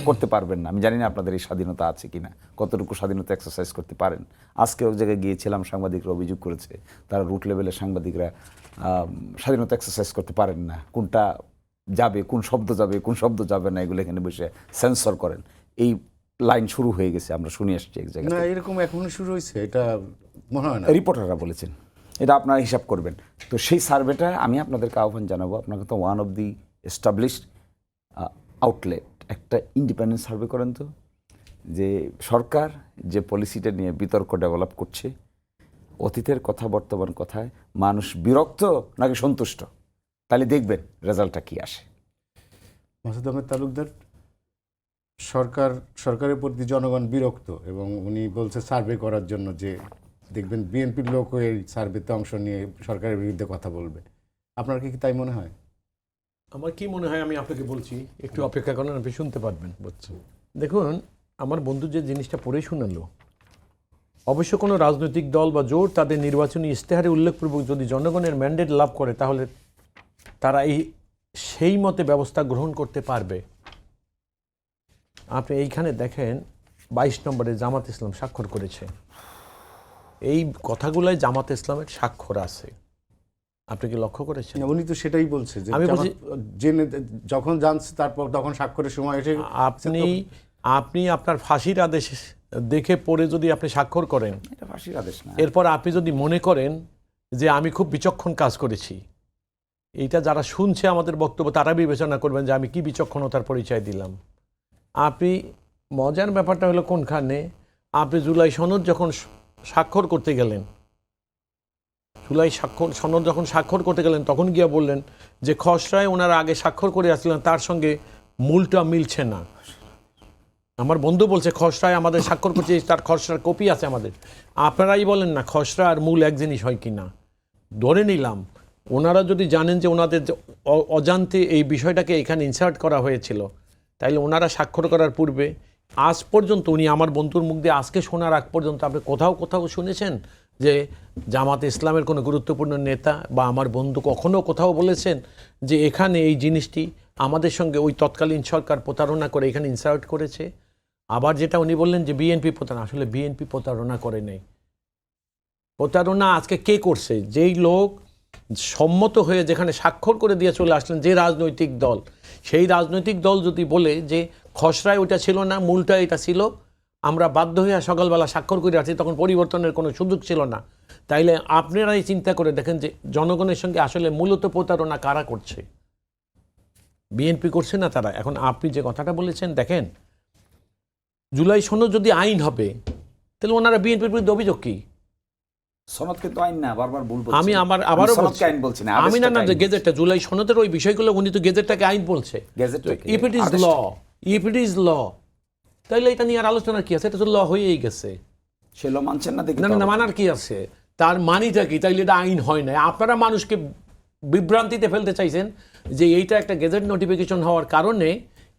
করতে পারবেন না। আমি জানি না আপনাদের এই স্বাধীনতা আছে কিনা, কতটুকু স্বাধীনতা এক্সারসাইজ করতে পারেন। আজকে এক জায়গায় গিয়েছিলাম, সাংবাদিকরা অভিযোগ করেছে তারা রুট লেভেলের সাংবাদিকরা স্বাধীনতা এক্সারসাইজ করতে পারেন না, কোনটা যাবে, কোন শব্দ যাবে, কোন শব্দ যাবে না, এগুলো এখানে বসে সেন্সর করেন। এই লাইন শুরু হয়ে গেছে, আমরা শুনে আসছি এক জায়গায়। না, এরকম এখনো শুরু হয়েছে, এটা মনে হয় না। রিপোর্টাররা বলেছেন, এটা আপনারা হিসাব করবেন। তো সেই সার্ভেটা আমি আপনাদেরকে আহ্বান জানাবো, আপনাকে তো one of the established outlet, একটা ইন্ডিপেন্ডেন্ট সার্ভে করেন তো, যে সরকার যে পলিসিটা নিয়ে বিতর্ক ডেভেলপ করছে, অতীতের কথা বর্তমান কথায় মানুষ বিরক্ত নাকি সন্তুষ্ট, তাহলে দেখবেন রেজাল্টটা কি আসে। মাসুদ আহমেদ তালুকদার, সরকারের প্রতি জনগণ বিরক্ত এবং উনি বলছে সার্ভে করার জন্য, যে দেখবেন বিএনপির লোক এই সার্ভেতে অংশ নিয়ে সরকারের বিরুদ্ধে কথা বলবে। আপনার কি তাই মনে হয়? আমার কি মনে হয় আমি আপনাকে বলছি, একটু অপেক্ষা করেন, আপনি শুনতে পারবেন। দেখুন, আমার বন্ধু যে জিনিসটা পড়ে শোনালো, অবশ্য কোনো রাজনৈতিক দল বা জোট তাদের নির্বাচনী ইশতেহারে উল্লেখপূর্বক যদি জনগণের ম্যান্ডেট লাভ করে, তাহলে তারা সেই মতে ব্যবস্থা গ্রহণ করতে পারবে। আপনি এইখানে দেখেন 22 নম্বরে জামাত ইসলাম স্বাক্ষর করেছে। এই কথাগুলোয় জামাত ইসলামের স্বাক্ষর আছে, আপনি কি লক্ষ্য করেছেন? উনি তো সেটাই বলছে যে আমি বলছি, জেনে যখন জানছে তারপর তখন স্বাক্ষরের সময় এসে আপনি আপনার ফাঁসির আদেশ দেখে পড়ে যদি আপনি স্বাক্ষর করেন, এটা ফাঁসির আদেশ না। এরপর আপনি যদি মনে করেন যে আমি খুব বিচক্ষণ কাজ করেছি, এইটা যারা শুনছে আমাদের বক্তব্য তারা বিবেচনা করবেন যে আমি কি বিচক্ষণতার পরিচয় দিলাম। আপনি মজার ব্যাপারটা হলো কোনখানে, আপনি জুলাই সনদ যখন স্বাক্ষর করতে গেলেন, সনদ যখন স্বাক্ষর করতে গেলেন, তখন গিয়ে বললেন যে খসড়ায় ওনারা আগে স্বাক্ষর করে আসছিলেন, তার সঙ্গে মূলটা মিলছে না। আমার বন্ধু বলছে খসড়ায় আমাদের স্বাক্ষর করছে, তার খসড়ার কপি আছে আমাদের। আপনারাই বলেন না খসড়া আর মূল এক জিনিস হয় কি না। ধরে নিলাম ওনারা যদি জানেন যে ওনাদের অজান্তে এই বিষয়টাকে এখানে ইনসার্ট করা হয়েছিল, তাইলে ওনারা স্বাক্ষর করার পূর্বে আজ পর্যন্ত, উনি আমার বন্ধুর মুখ দিয়ে আজকে শোনার আগ পর্যন্ত আপনি কোথাও শুনেছেন যে জামাত ইসলামের কোনো গুরুত্বপূর্ণ নেতা বা আমার বন্ধু কখনো কোথাও বলেছেন যে এখানে এই জিনিসটি আমাদের সঙ্গে ওই তৎকালীন সরকার প্রতারণা করে এখানে ইনসার্ট করেছে? আবার যেটা উনি বললেন যে বিএনপি প্রতারণা, আসলে বিএনপি প্রতারণা করে নেই। প্রতারণা আজকে কে করছে? যেই লোক সম্মত হয়ে যেখানে স্বাক্ষর করে দিয়ে চলে আসলেন, যে রাজনৈতিক দল, সেই রাজনৈতিক দল যদি বলে যে খসড়ায় ওইটা ছিল না, মূলটা এটা ছিল, আমরা বাধ্য হয়ে সকালবেলা স্বাক্ষর করে আসছি, তখন পরিবর্তনের কোনো সুযোগ ছিল না, তাইলে আপনারাই চিন্তা করে দেখেন যে জনগণের সঙ্গে আসলে মূলত প্রতারণা কারা করছে? বিএনপি করছে না তারা। এখন আপনি যে কথাটা বলেছেন, দেখেন জুলাই সনদ যদি আইন হবে, তাহলে ওনারা বিএনপির বিরুদ্ধে অভিযোগ কি? সনদ কিন্তু আইন না, বারবার ভুল বলছেন। আমি আবারও বলছি, আইন বলছি না, আমি না যে গেজেটটা, জুলাই সনদের ওই বিষয়গুলো উনি তো গেজেটটাকে আইন বলছে। ইফ ইট ইজ ল, তাইলে এটা নিয়ে আর আলোচনা কি আছে? এটা তো ল হয়েই গেছে। সে ল মানছেন না, দেখি না মানার কি আছে? তার মানিটা কি? তাইলে এটা আইন হয় না। আপনারা মানুষকে বিভ্রান্তিতে ফেলতে চাইছেন যে এইটা একটা গেজেট নোটিফিকেশন হওয়ার কারণে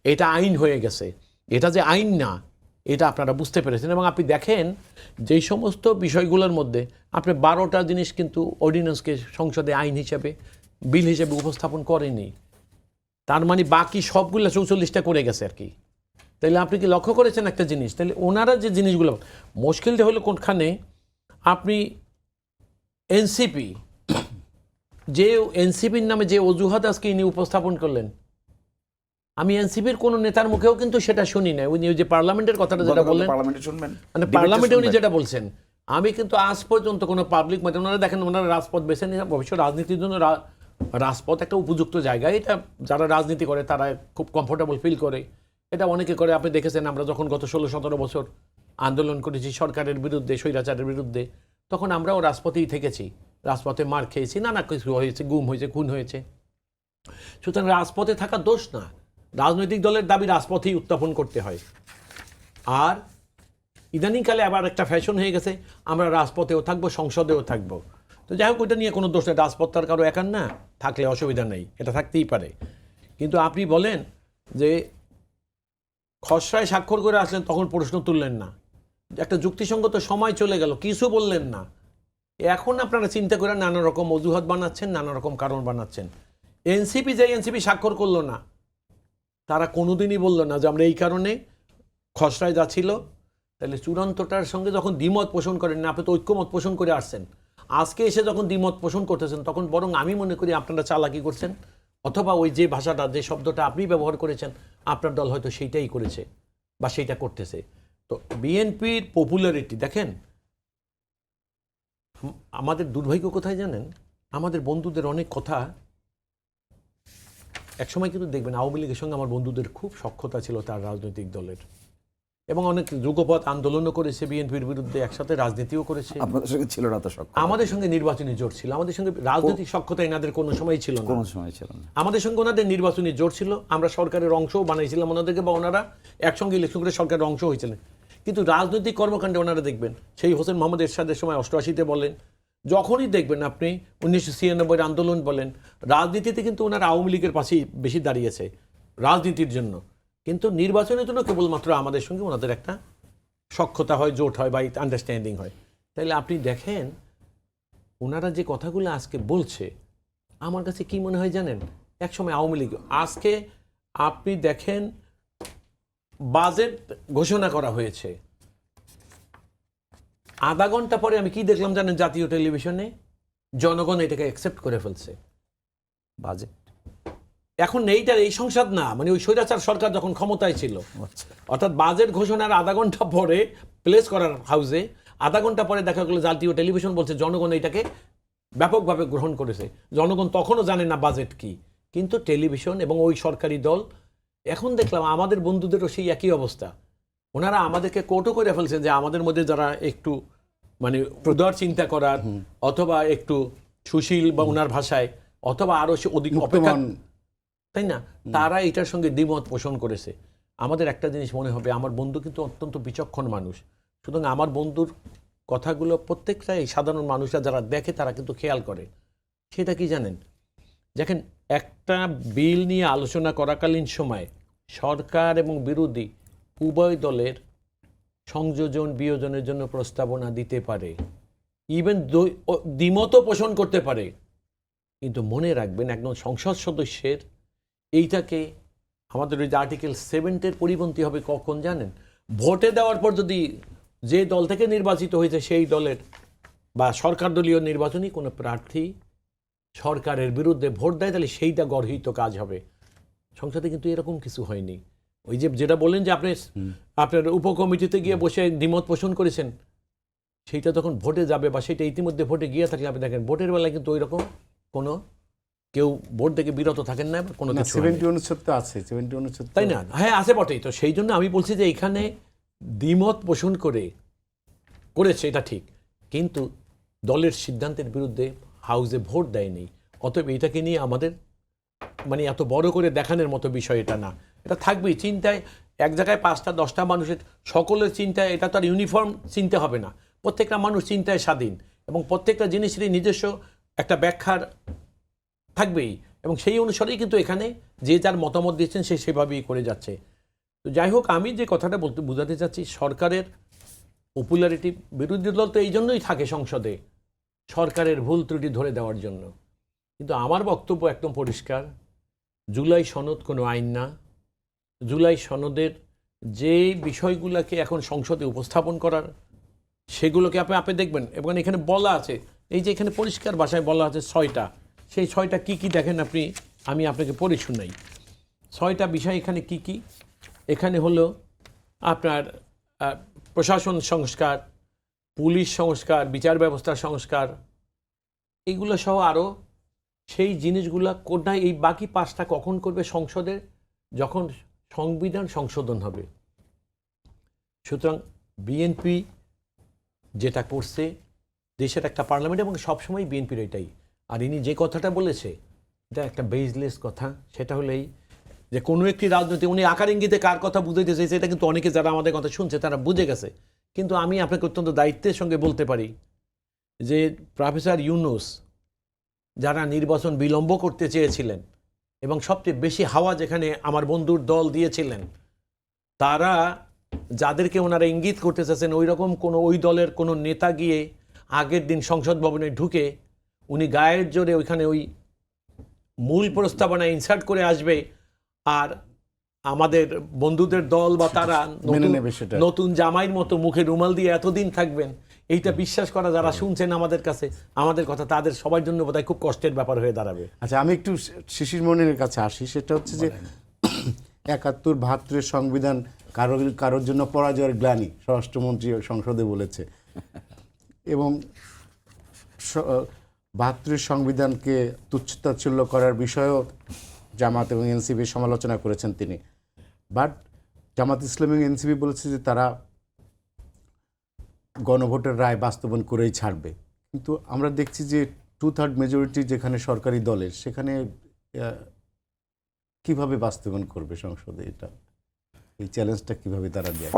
এটা আইন হয়ে গেছে। এটা যে আইন না, এটা আপনারা বুঝতে পেরেছেন। এবং আপনি দেখেন যেই সমস্ত বিষয়গুলোর মধ্যে আপনি 12টা জিনিস কিন্তু অর্ডিন্যান্সকে সংসদে আইন হিসেবে, বিল হিসেবে উপস্থাপন করেনি। তার মানে বাকি সবগুলো 44টা করে গেছে আর কি। তাইলে আপনি কি লক্ষ্য করেছেন একটা জিনিস? তাহলে ওনারা যে জিনিসগুলো, মুশকিলটা হলো কোনখানে, আপনি এনসিপি, যে এনসিপির নামে যে অজুহাত আজকে ইনি উপস্থাপন করলেন, আমি এনসিপির কোন নেতার মুখেও কিন্তু সেটা শুনি না। উনি যে পার্লামেন্টের কথাটা যেটা বললেন, মানে পার্লামেন্টে উনি যেটা বলছেন, আমি কিন্তু আজ পর্যন্ত কোনো পাবলিক মাধ্যমে, ওনারা দেখেন ওনারা রাজপথ বেছে নিয়ে, অবশ্য রাজনীতির জন্য রাজপথ একটা উপযুক্ত জায়গা, এটা যারা রাজনীতি করে তারা খুব কমফোর্টেবল ফিল করে, এটা অনেকে করে। আপনি দেখেছেন আমরা যখন গত 16-17 বছর আন্দোলন করেছি সরকারের বিরুদ্ধে, স্বৈরাচারের বিরুদ্ধে, তখন আমরাও রাজপথেই থেকেছি, রাজপথে মার খেয়েছি, নানা কিছু হয়েছে, গুম হয়েছে, খুন হয়েছে। সুতরাং রাজপথে থাকা দোষ না, রাজনৈতিক দলের দাবি রাজপথেই উত্থাপন করতে হয়। আর ইদানিংকালে আবার একটা ফ্যাশন হয়ে গেছে, আমরা রাজপথেও থাকবো, সংসদেও থাকবো। তো যাই হোক, ওইটা নিয়ে কোনো দোষ নেই, রাজপথ তার কারো একার না, থাকলে অসুবিধা নেই, এটা থাকতেই পারে। কিন্তু আপনি বলেন যে খসড়ায় স্বাক্ষর করে আসলেন, তখন প্রশ্ন তুললেন না, একটা যুক্তিসঙ্গত সময় চলে গেল, কিছু বললেন না। এখন আপনারা চিন্তা করে নানা রকম অজুহাত বানাচ্ছেন, নানা রকম কারণ বানাচ্ছেন। এনসিপি যে এনসিপি স্বাক্ষর করলো না, তারা কোনোদিনই বললো না যে আমরা এই কারণে খসড়ায় যা ছিল। তাহলে চূড়ান্তটার সঙ্গে যখন দ্বিমত পোষণ করেন না, আপনি তো ঐক্যমত পোষণ করে আসছেন, আজকে এসে যখন দ্বিমত পোষণ করতেছেন, তখন বরং আমি মনে করি আপনারা চালাকি করছেন, অথবা ওই যে ভাষাটা, যে শব্দটা আপনি ব্যবহার করেছেন, আপনার দল হয়তো সেইটাই করেছে বা সেইটা করতেছে। তো বিএনপির পপুলারিটি দেখেন, আমাদের দুর্ভাগ্য কোথায় জানেন? আমাদের বন্ধুদের অনেক কথা, একসময় কিন্তু দেখবেন আওয়ামী লীগের সঙ্গে আমার বন্ধুদের খুব সখ্যতা ছিল তার রাজনৈতিক দলের, এবং অনেক যুগপৎ আন্দোলনও করেছে বিএনপির বিরুদ্ধে, একসাথে রাজনীতিও করেছে। আপনাদের সঙ্গে ছিল না তো সক্ষতা? আমাদের সঙ্গে নির্বাচনী জোট ছিল, আমাদের সঙ্গে রাজনৈতিক সক্ষতা এনাদের কোনো সময় ছিল না, কোনো সময় ছিল না। আমাদের সঙ্গে ওনাদের নির্বাচনী জোট ছিল, আমরা সরকারের অংশও বানাইছিলাম ওনাদেরকে, বা ওনারা একসঙ্গে ইলেকশন করে সরকারের অংশ হয়েছিলেন। কিন্তু রাজনৈতিক কর্মকাণ্ডে ওনারা দেখবেন, সেই হোসেন মোহাম্মদ এরশাদের সময় 88-তে বলেন, যখনই দেখবেন আপনি 1996 আন্দোলন বলেন, রাজনীতিতে কিন্তু ওনারা আওয়ামী লীগের পাশেই বেশি দাঁড়িয়েছে রাজনীতির জন্য। কিন্তু নির্বাচনের জন্য কেবলমাত্র আমাদের সঙ্গে ওনাদের একটা সক্ষতা হয়, জোট হয় বা আন্ডারস্ট্যান্ডিং হয়। তাইলে আপনি দেখেন ওনারা যে কথাগুলো আজকে বলছে, আমার কাছে কি মনে হয় জানেন, একসময় আওয়ামী লীগ, আজকে আপনি দেখেন বাজেট ঘোষণা করা হয়েছে, আধা ঘন্টা পরে আমি কি দেখলাম জানেন জাতীয় টেলিভিশনে, জনগণ এটাকে অ্যাকসেপ্ট করে ফেলছে। বাজেট এখন এইটার এই সংসদ না, মানে ওই স্বৈরাচার সরকার যখন ক্ষমতায় ছিল, অর্থাৎ বাজেট ঘোষণার আধা ঘন্টা পরে প্লেস করার হাউসে, আধা ঘন্টা পরে দেখা গেল জাতীয় টেলিভিশন বলছে জনগণ এটাকে ব্যাপকভাবে গ্রহণ করেছে। জনগণ তখনও জানে না বাজেট কি, কিন্তু টেলিভিশন এবং ওই সরকারি দল, এখন দেখলাম আমাদের বন্ধুদেরও সেই একই অবস্থা। ওনারা আমাদেরকে কোটও করে ফেলছেন যে আমাদের মধ্যে যারা একটু মানে উদার চিন্তা করার, অথবা একটু সুশীল বা ওনার ভাষায়, অথবা আরো অধিক অপেক্ষা, তাই না, তারা এটার সঙ্গে দ্বিমত পোষণ করেছে। আমাদের একটা জিনিস মনে হবে, আমার বন্ধু কিন্তু অত্যন্ত বিচক্ষণ মানুষ, সুতরাং আমার বন্ধুর কথাগুলো প্রত্যেকটাই সাধারণ মানুষরা যারা দেখে তারা কিন্তু খেয়াল করে। সেটা কি জানেন, দেখেন একটা বিল নিয়ে আলোচনা করাকালীন সময় সরকার এবং বিরোধী উভয় দলের সংযোজন বিয়োজনের জন্য প্রস্তাবনা দিতে পারে, ইভেন দ্বিমতও পোষণ করতে পারে। কিন্তু মনে রাখবেন একজন সংসদ সদস্যের এইটাকে, আমাদের ওই যে আর্টিকেল 7-এর পরিপন্থী হবে কখন জানেন, ভোটে দেওয়ার পর যদি যে দল থেকে নির্বাচিত হয়েছে সেই দলের বা সরকার দলীয় নির্বাচনী কোনো প্রার্থী সরকারের বিরুদ্ধে ভোট দেয়, তাহলে সেইটা গর্হিত কাজ হবে। সংসদে কিন্তু এরকম কিছু হয়নি। ওই যে যেটা বললেন যে আপনি আপনার উপকমিটিতে গিয়ে বসে দ্বিমত পোষণ করেছেন, সেইটা তখন ভোটে যাবে বা সেটা ইতিমধ্যে ভোটে গিয়ে থাকলে আপনি দেখেন ভোটের বেলায় কিন্তু ওই রকম কোনো কেউ ভোট থেকে বিরত থাকেন না, কোনো কিছু 70 অনুচ্ছেদ তো আছে, 70 অনুচ্ছেদ, তাই না? হ্যাঁ আছে বটেই। তো সেই জন্য আমি বলছি যে এখানে দ্বিমত পোষণ করেছে এটা ঠিক, কিন্তু দলের সিদ্ধান্তের বিরুদ্ধে হাউসে ভোট দেয়নি। অতএব এটাকে নিয়ে আমাদের মানে এত বড় করে দেখানোর মতো বিষয় এটা না। এটা থাকবেই চিন্তায়, এক জায়গায় 5টা-10টা মানুষের সকলের চিন্তায়, এটা তো আর ইউনিফর্ম চিন্তা হবে না। প্রত্যেকটা মানুষ চিন্তায় স্বাধীন এবং প্রত্যেকটা জিনিসেরই নিজস্ব একটা ব্যাখ্যার থাকবেই, এবং সেই অনুসারেই কিন্তু এখানে যে যার মতামত দিচ্ছেন সে সেভাবেই করে যাচ্ছে। তো যাই হোক, আমি যে কথাটা বোঝাতে চাচ্ছি, সরকারের পপুলারিটি, বিরোধী দল তো এই জন্যই থাকে সংসদে, সরকারের ভুল ত্রুটি ধরে দেওয়ার জন্য। কিন্তু আমার বক্তব্য একদম পরিষ্কার, জুলাই সনদ কোনো আইন না। জুলাই সনদের যে বিষয়গুলোকে এখন সংসদে উপস্থাপন করার, সেগুলোকে আপনি দেখবেন, এবং এখানে বলা আছে, এই যে এখানে পরিষ্কার ভাষায় বলা আছে 6টা, সেই 6টা কি কি দেখেন আপনি, আমি আপনাকে পড়ে শুনাই। 6টা বিষয় এখানে কি কি, এখানে হলো আপনার প্রশাসন সংস্কার, পুলিশ সংস্কার, বিচার ব্যবস্থার সংস্কার, এইগুলো সহ আরও সেই জিনিসগুলো কোথায়, এই বাকি 5টা কখন করবে সংসদে, যখন সংবিধান সংশোধন হবে। সুতরাং বিএনপি যেটা করছে, দেশের একটা পার্লামেন্ট, এবং সবসময় বিএনপির এটাই। আর ইনি যে কথাটা বলেছে এটা একটা বেসলেস কথা, সেটা হলেই যে কোনো একটি রাজনীতি, উনি আকার ইঙ্গিতে কার কথা বুঝাইতে চাইছে এটা কিন্তু অনেকে যারা আমাদের কথা শুনছে তারা বুঝে গেছে। কিন্তু আমি আপনাকে অত্যন্ত দায়িত্বের সঙ্গে বলতে পারি যে প্রফেসর ইউনূস যারা নির্বাচন বিলম্ব করতে চেয়েছিলেন এবং সবচেয়ে বেশি হাওয়া যেখানে আমার বন্ধুর দল দিয়েছিলেন, তারা যাদেরকে ওনারা ইঙ্গিত করতে চাচ্ছেন, ওই রকম কোনো ওই দলের কোনো নেতা গিয়ে আগের দিন সংসদ ভবনে ঢুকে উনি গায়ের জোরে ওইখানে ওই মূল প্রস্তাবনা ইনসার্ট করে আসবে, আর আমাদের বন্ধুদের দল বা তারা নতুন জামাইয়ের মতো মুখে রুমাল দিয়ে এতদিন থাকবেন, এইটা বিশ্বাস করা যারা শুনছেন আমাদের কাছে আমাদের কথা, তাদের সবার জন্য বোধহয় খুব কষ্টের ব্যাপার হয়ে দাঁড়াবে। আচ্ছা, আমি একটু শিশির মনিরের কাছে আসি। সেটা হচ্ছে যে 71-72 সংবিধান কারোর জন্য পরাজয়ের গ্লানি, স্বরাষ্ট্রমন্ত্রী সংসদে বলেছে, এবং 72 সংবিধানকে তুচ্ছতাচ্ছিল্য করার বিষয়েও জামাত এবং এনসিপি সমালোচনা করেছেন তিনি। বাট জামাত ইসলামী এনসিপি বলেছে যে তারা গণভোটের রায় বাস্তবায়ন করেই ছাড়বে, কিন্তু আমরা দেখছি যে 2/3 মেজরিটি যেখানে সরকারি দলের, সেখানে কিভাবে বাস্তবায়ন করবে সংসদে? এটা এই চ্যালেঞ্জটা কিভাবে তারা দেয়?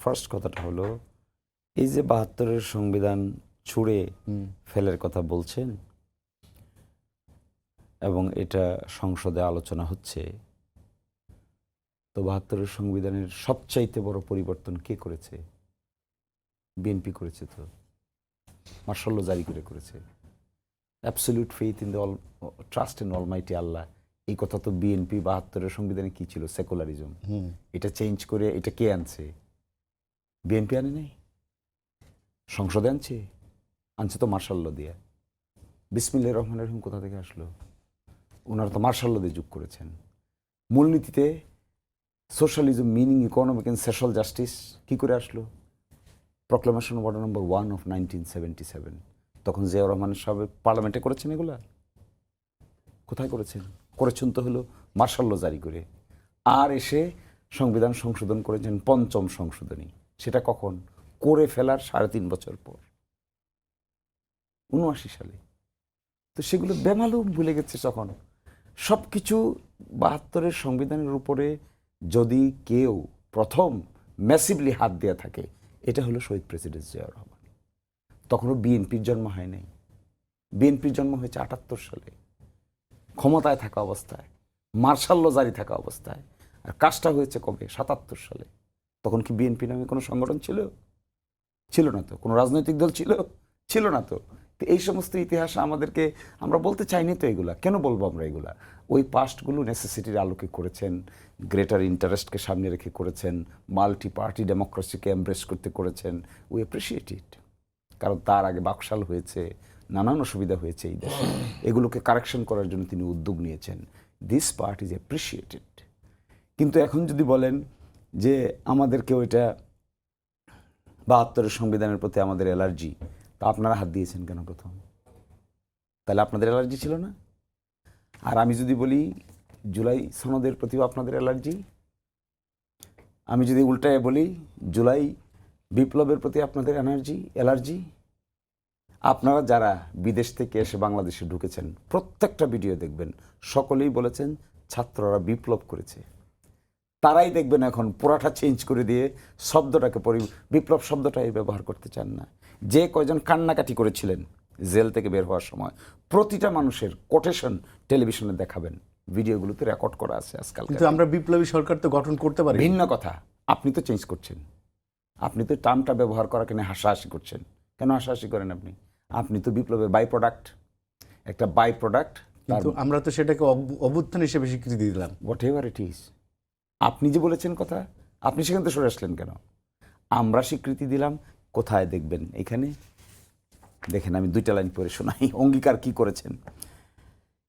ফার্স্ট কথাটা হলো, এই যে 72-এর সংবিধান ছুঁড়ে ফেলের কথা বলছেন এবং এটা সংসদে আলোচনা হচ্ছে, তো 72-এর সংবিধানের সবচাইতে বড় পরিবর্তন কে করেছে? বিএনপি করেছে। তো মার্শাল ল জারি করেছে। Absolute faith in the trust in almighty Allah, এই কথা তো বিএনপি 72-এর সংবিধানে কি ছিল? সেকুলারিজম। এটা চেঞ্জ করে এটা কে আনছে? বিএনপি আনে নাই, সংসদে আনছে তো মার্শাল ল দিয়ে। বিসমিল্লাহির রহমানির রহিম কোথা থেকে আসলো? ওনারা তো মার্শাল ল দিয়ে যোগ করেছেন। মূলনীতিতে socialism, meaning, economic and social justice কি করে আসলো? Proclamation order number 1 of 1977। তখন জিয়াউর রহমান সাহেব পার্লামেন্টে করেছেন এগুলা? কোথায় করেছেন তো হলো মার্শাল ল জারি করে। আর এসে সংবিধান সংশোধন করেছেন 5ম সংশোধনী। সেটা কখন? করে ফেলার 3.5 বছর পর, 79 সালে। তো সেগুলো বেমালুম ভুলে গেছে তখন সব কিছু। 72-এর সংবিধানের উপরে যদি কেউ প্রথম ম্যাসিভলি হাত দেওয়া থাকে, এটা হলো শহীদ প্রেসিডেন্ট জিয়াউর রহমান। তখনও বিএনপির জন্ম হয় নাই। বিএনপির জন্ম হয়েছে 78 সালে, ক্ষমতায় থাকা অবস্থায়, মার্শাল ল জারি থাকা অবস্থায়। আর কাজটা হয়েছে কবে? 77 সালে। তখন কি বিএনপি নামে কোনো সংগঠন ছিল না তো। কোনো রাজনৈতিক দল ছিল না তো। তো এই সমস্ত ইতিহাস আমাদেরকে, আমরা বলতে চাইনি তো এগুলা। কেন বলবো আমরা এগুলা? ওই পাস্টগুলো নেসেসিটির আলোকে করেছেন, গ্রেটার ইন্টারেস্টকে সামনে রেখে করেছেন, মাল্টি পার্টি ডেমোক্রেসিকে এমব্রেস করতে করেছেন। We appreciate it. কারণ তার আগে বাকশাল হয়েছে, নানান অসুবিধা হয়েছে এই দেশে। এগুলোকে কারেকশন করার জন্য তিনি উদ্যোগ নিয়েছেন। This part is appreciated. কিন্তু এখন যদি বলেন যে আমাদেরকেও এটা 72-এর সংবিধানের প্রতি আমাদের অ্যালার্জি, তা আপনারা হাত দিয়েছেন কেন প্রথম? তাহলে আপনাদের অ্যালার্জি ছিল না? আর আমি যদি বলি জুলাই সনদের প্রতিও আপনাদের অ্যালার্জি, আমি যদি উল্টায় বলি জুলাই বিপ্লবের প্রতি আপনাদের অ্যালার্জি, আপনারা যারা বিদেশ থেকে এসে বাংলাদেশে ঢুকেছেন, প্রত্যেকটা ভিডিও দেখবেন, সকলেই বলেছেন ছাত্ররা বিপ্লব করেছে। তারাই দেখবেন এখন পুরাটা চেঞ্জ করে দিয়ে শব্দটাকে বিপ্লব শব্দটাই ব্যবহার করতে চান না। যে কয়জন কান্নাকাটি করেছিলেন জেল থেকে বের হওয়ার সময়, প্রতিটা মানুষের কোটেশন টেলিভিশনে দেখাবেন, ভিডিওগুলোতে রেকর্ড করা আছে আজকাল। কিন্তু আমরা বিপ্লবী সরকার তো গঠন করতে পারি। ভিন্ন কথা, আপনি তো চেঞ্জ করছেন। আপনি তো টার্মটা ব্যবহার করা কেন হাসাহাসি করছেন? কেন হাসাহাসি করেন আপনি তো বিপ্লবের বাই প্রোডাক্ট, একটা বাই প্রোডাক্ট। কিন্তু আমরা তো সেটাকে অভ্যুত্থান হিসেবে স্বীকৃতি দিলাম। What ever it is. আপনি যে বলেছেন কথা, আপনি সেখান থেকে সরে আসলেন কেন? আমরা স্বীকৃতি দিলাম কোথায়? দেখবেন এখানে, দেখেন আমি 2টা লাইন পড়ে শোনাই। অঙ্গীকার কি করেছেন?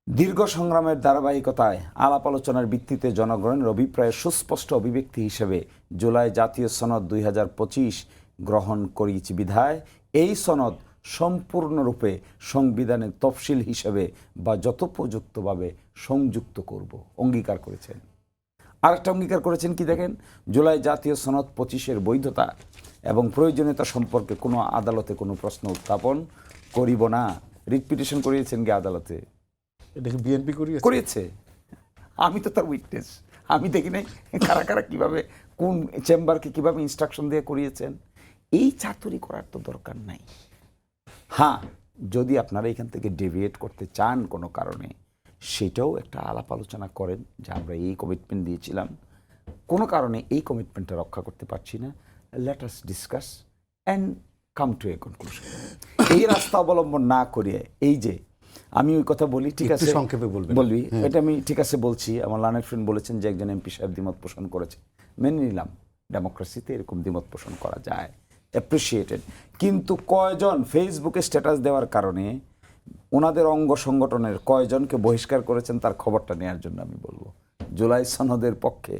দীর্ঘ সংগ্রামের ধারাবাহিকতায় আলাপ আলোচনার ভিত্তিতে জনগণের অভিপ্রায়ের সুস্পষ্ট অভিব্যক্তি হিসেবে জুলাই জাতীয় সনদ 2025 গ্রহণ করিয়েছি বিধায় এই সনদ সম্পূর্ণরূপে সংবিধানের তফসিল হিসেবে বা যথোপযুক্তভাবে সংযুক্ত করব। অঙ্গীকার করেছেন। আরেকটা অঙ্গীকার করেছেন কি দেখেন? জুলাই জাতীয় সনদ 25-এর বৈধতা এবং প্রয়োজনীয়তা সম্পর্কে কোনো আদালতে কোনো প্রশ্ন উত্থাপন করিব না। রিট পিটিশন করিয়েছেন কি আদালতে? এটাকে বিএনপি করিয়েছে। আমি তো তার উইটনেস। আমি দেখি নাই কারা কারা কীভাবে, কোন চেম্বারকে কীভাবে ইনস্ট্রাকশন দিয়ে করিয়েছেন। এই চাতুরি করার তো দরকার নাই। হ্যাঁ, যদি আপনারা এখান থেকে ডেভিয়েট করতে চান কোনো কারণে, সেটাও একটা আলাপ আলোচনা করেন যে আমরা এই কমিটমেন্ট দিয়েছিলাম, কোনো কারণে এই কমিটমেন্টটা রক্ষা করতে পারছি না, let us discuss and come to a conclusion. এই রাস্তা অবলম্বন না করিয়ে, এই যে আমি ওই কথা বলি, ঠিক আছে সংক্ষেপে বলবি, এটা আমি ঠিক আছে বলছি। আমার লার্নার ফ্রেন্ড বলেছেন যে একজন এমপি সাহেব দ্বিমত পোষণ করেছে, মেনে নিলাম। ডেমোক্রেসিতে এরকম দ্বিমত পোষণ করা যায়, অ্যাপ্রিসিয়েটেড। কিন্তু কয়জন ফেসবুকে স্ট্যাটাস দেওয়ার কারণে ওনাদের অঙ্গ সংগঠনের কয়জনকে বহিষ্কার করেছেন তার খবরটা নেওয়ার জন্য আমি বলবো। জুলাই সনদের পক্ষে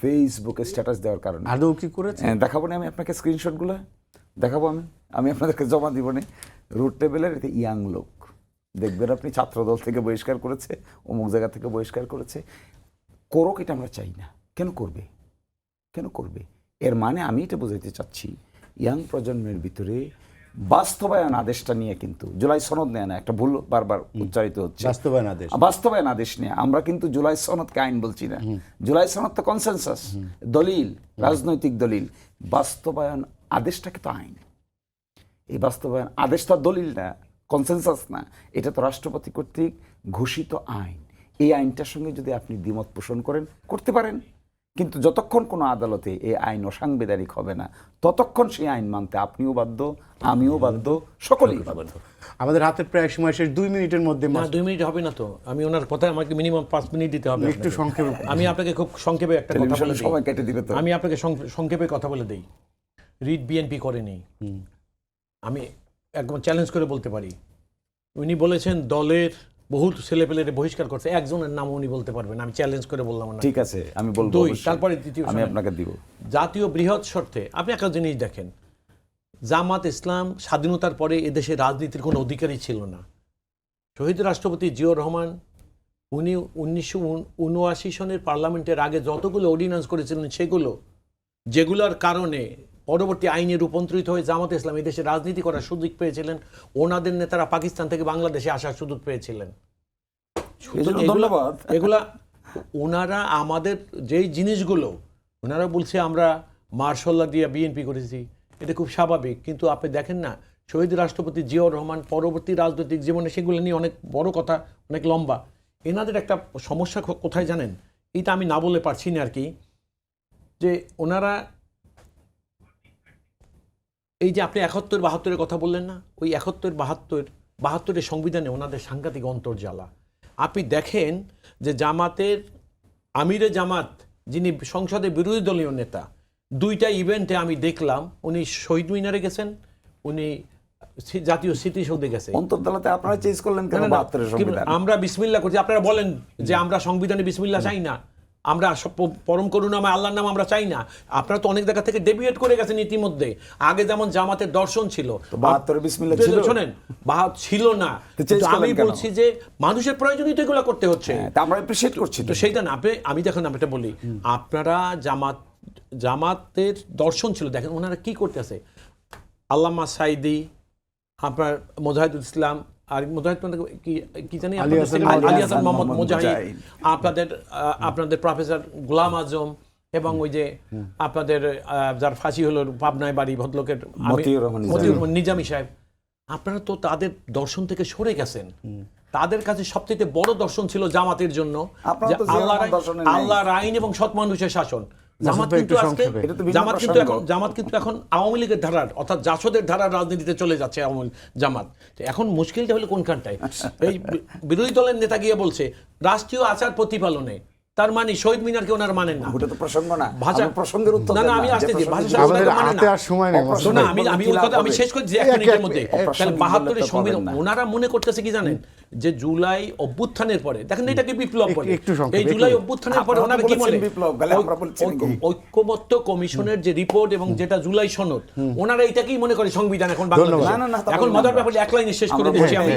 ফেসবুকে স্ট্যাটাস দেওয়ার কারণে আদৌ কি করেছে দেখাবো না আমি আপনাকে, স্ক্রিনশটগুলো দেখাবো আমি আপনাদেরকে জমা দিব না। রুট টেবিলের এতে ইয়াং লোক দেখবেন আপনি, ছাত্রদল থেকে বহিষ্কার করেছে, অমুক জায়গা থেকে বহিষ্কার করেছে। করুক, এটা আমরা চাই না। কেন করবে? কেন করবে? এর মানে আমি এটা বোঝাইতে চাচ্ছি, ইয়াং প্রজন্মের ভিতরে বাস্তবায়ন আদেশটা নিয়ে কিন্তু জুলাই সনদ নেয় না, একটা ভুল বারবার উচ্চারিত হচ্ছে, বাস্তবায়ন আদেশ নিয়ে আমরা কিন্তু জুলাই সনদকে আইন বলছি না। জুলাই সনদ তো কনসেনসাস, দলিল, রাজনৈতিক দলিল। বাস্তবায়ন আদেশটাকে তো আইন। এই বাস্তবায়ন আদেশ তো দলিল না, কনসেনসাস না, এটা তো রাষ্ট্রপতি কর্তৃক ঘোষিত আইন। এই আইনটার সঙ্গে যদি আপনি দ্বিমত পোষণ করেন, করতে পারেন, কিন্তু যতক্ষণ কোনো আদালতে এই আইন অসাংবিধানিক হবে না, ততক্ষণ সেই আইন মানতে আপনিও বাধ্য, আমিও বাধ্য, সকলেই বাধ্য। আমাদের হাতে প্রায় সময় শেষ, 2 মিনিটের মধ্যে। না, 2 মিনিট হবে না তো, আমি ওনার কথা আমাকে মিনিমাম 5 মিনিট দিতে হবে। একটু সংক্ষেপে। আমি আপনাকে খুব সংক্ষেপে একটা কথা বলে দিই, সময় কেটে দিবে তো। আমি আপনাকে সংক্ষেপে কথা বলে দেই। রিট বিএনপি করেনি, আমি একদম চ্যালেঞ্জ করে বলতে পারি। উনি বলেছেন দলের বহু ছেলেপেলের বহিষ্কার করছে, একজনের নাম উনি বলতে পারবেন, আমি চ্যালেঞ্জ করে বললাম না। ঠিক আছে, আমি বলবো। 2, তারপরে দ্বিতীয়, আমি আপনাকে দিব। জাতীয় বৃহৎ স্বার্থে আপনি একটা জিনিস দেখেন, জামাত ইসলাম স্বাধীনতার পরে এদেশে রাজনীতির কোনো অধিকারই ছিল না। শহীদ রাষ্ট্রপতি জিয়াউর রহমান উনি 1979 সনের পার্লামেন্টের আগে যতগুলো অর্ডিন্যান্স করেছিলেন, যেগুলোর কারণে পরবর্তী আইনে রূপান্তরিত হয়ে জামাত ইসলাম এদেশে রাজনীতি করার সুযোগ পেয়েছিলেন। ওনাদের নেতারা পাকিস্তান থেকে বাংলাদেশে আসার সুযোগ পেয়েছিলেন। ধন্যবাদ। এগুলা ওনারা আমাদের যেই জিনিসগুলো ওনারা বলছে আমরা মার্শাল্লাহ দিয়ে বিএনপি করেছি, এটা খুব স্বাভাবিক। কিন্তু আপনি দেখেন না, শহীদ রাষ্ট্রপতি জিয়াউর রহমান পরবর্তী রাজনৈতিক জীবনে সেগুলো নিয়ে অনেক বড় কথা, অনেক লম্বা। এনাদের একটা সমস্যা কোথায় জানেন, এটা আমি না বলে পারছি না আর কি, যে ওনারা এই যে আপনি 71-72-এর কথা বললেন না, ওই 71-72-72-এর সংবিধানে ওনাদের সাংঘাতিক অন্তর্জ্বালা। আপনি দেখেন যে জামাতের আমিরে জামাত, যিনি সংসদে বিরোধী দলীয় নেতা, 2টা ইভেন্টে আমি দেখলাম উনি শহীদ মিনারে গেছেন, উনি জাতীয় স্মৃতিসৌধে গেছেন। অন্তর্জালাতে আপনারা চেঞ্জ করলেন কেন 72-এর সংবিধান? আমরা বিসমিল্লাহ করছি, আপনারা বলেন যে আমরা সংবিধানে বিসমিল্লাহ চাই না, আমরা পরম করুণাময় আল্লাহর নাম আমরা চাই না। আপনারা তো অনেক জায়গা থেকে ডেভিয়েট করে গেছেন ইতিমধ্যে। আগে যেমন জামাতের দর্শন ছিল, 72-এর বিসমিল্লাহ ছিল, শোনেন, ছিল না। আমি বলছি যে মানুষের প্রয়োজনীয় তো এগুলো করতে হচ্ছে, আমরা অ্যাপ্রিশিয়েট করছি তো সেইটা না। আমি দেখেন আমি এটা বলি, আপনারা জামাতের দর্শন ছিল, দেখেন ওনারা কি করতে আছে। আল্লামা সাইদি, আপনার মুজাহিদুল ইসলাম, আর মুজাহিদ কি জানি, আলী হাসান মোহাম্মদ মুজাহিদ, আপনাদের প্রফেসর গোলাম আজম, এবং ওই যে আপনাদের যার ফাঁসি হলো পাবনায় বাড়ি ভদ্রলোকের মতিউর রহমান নিজামী সাহেব, আপনারা তো তাদের দর্শন থেকে সরে গেছেন। তাদের কাছে সবচেয়ে বড় দর্শন ছিল জামাতের জন্য আল্লাহর আইন এবং সৎ মানুষের শাসন। জামাত কিন্তু এখন আওয়ামী লীগের ধারার, অর্থাৎ জাসদের ধারার রাজনীতিতে চলে যাচ্ছে জামাত। এখন মুশকিলটা হলো কোনখানটায়, এই বিরোধী দলের নেতা গিয়ে বলছে রাষ্ট্রীয় আচার প্রতিপালনে, তার মানে শহীদ মিনারকে ওনারা মানেন না। ওটা তো প্রসঙ্গ না, ভাষা প্রসঙ্গের উত্তর না, আমি আসতে দিই, আমি শেষ করছি 1 মিনিটের মধ্যে। তাহলে 72-এর সংবিধান ওনারা মনে করতেছে কি জানেন, যে জুলাই অভ্যুত্থানের পরে, দেখেন এটাকে বিপ্লব বলে, এই জুলাই অভ্যুত্থানের পরে ওনারা কি বলে, ঐক্যমত্য কমিশনের যে রিপোর্ট এবং যেটা জুলাই সনদ, ওনারা এটাকেই মনে করে সংবিধান এখন বাংলাদেশ। এখন মজার ব্যাপার, 1 লাইনে শেষ করে দিচ্ছি আমি,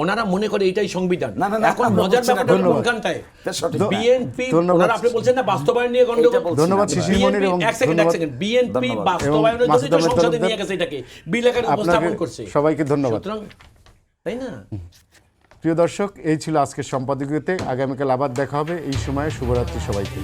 ওনারা মনে করে এটাই সংবিধান। এখন মজার ব্যাপারটা কোনখানটায়, বিএনপি ওনারা আপনি বলছেন না বাস্তবায়ন নিয়ে গন্ডগোল। ধন্যবাদ শিশির মনির, এবং এক সেকেন্ড বিএনপি বাস্তবায়নের জন্য সংসদে নিয়ে গেছে, এটাকে বিল আকারে উপস্থাপন করছে। সবাইকে ধন্যবাদ, তাই না? প্রিয় দর্শক, এই ছিল আজকের সম্পাদকীয়তে। আগামীকাল আবার দেখা হবে এই সময়ে। শুভরাত্রি সবাইকে।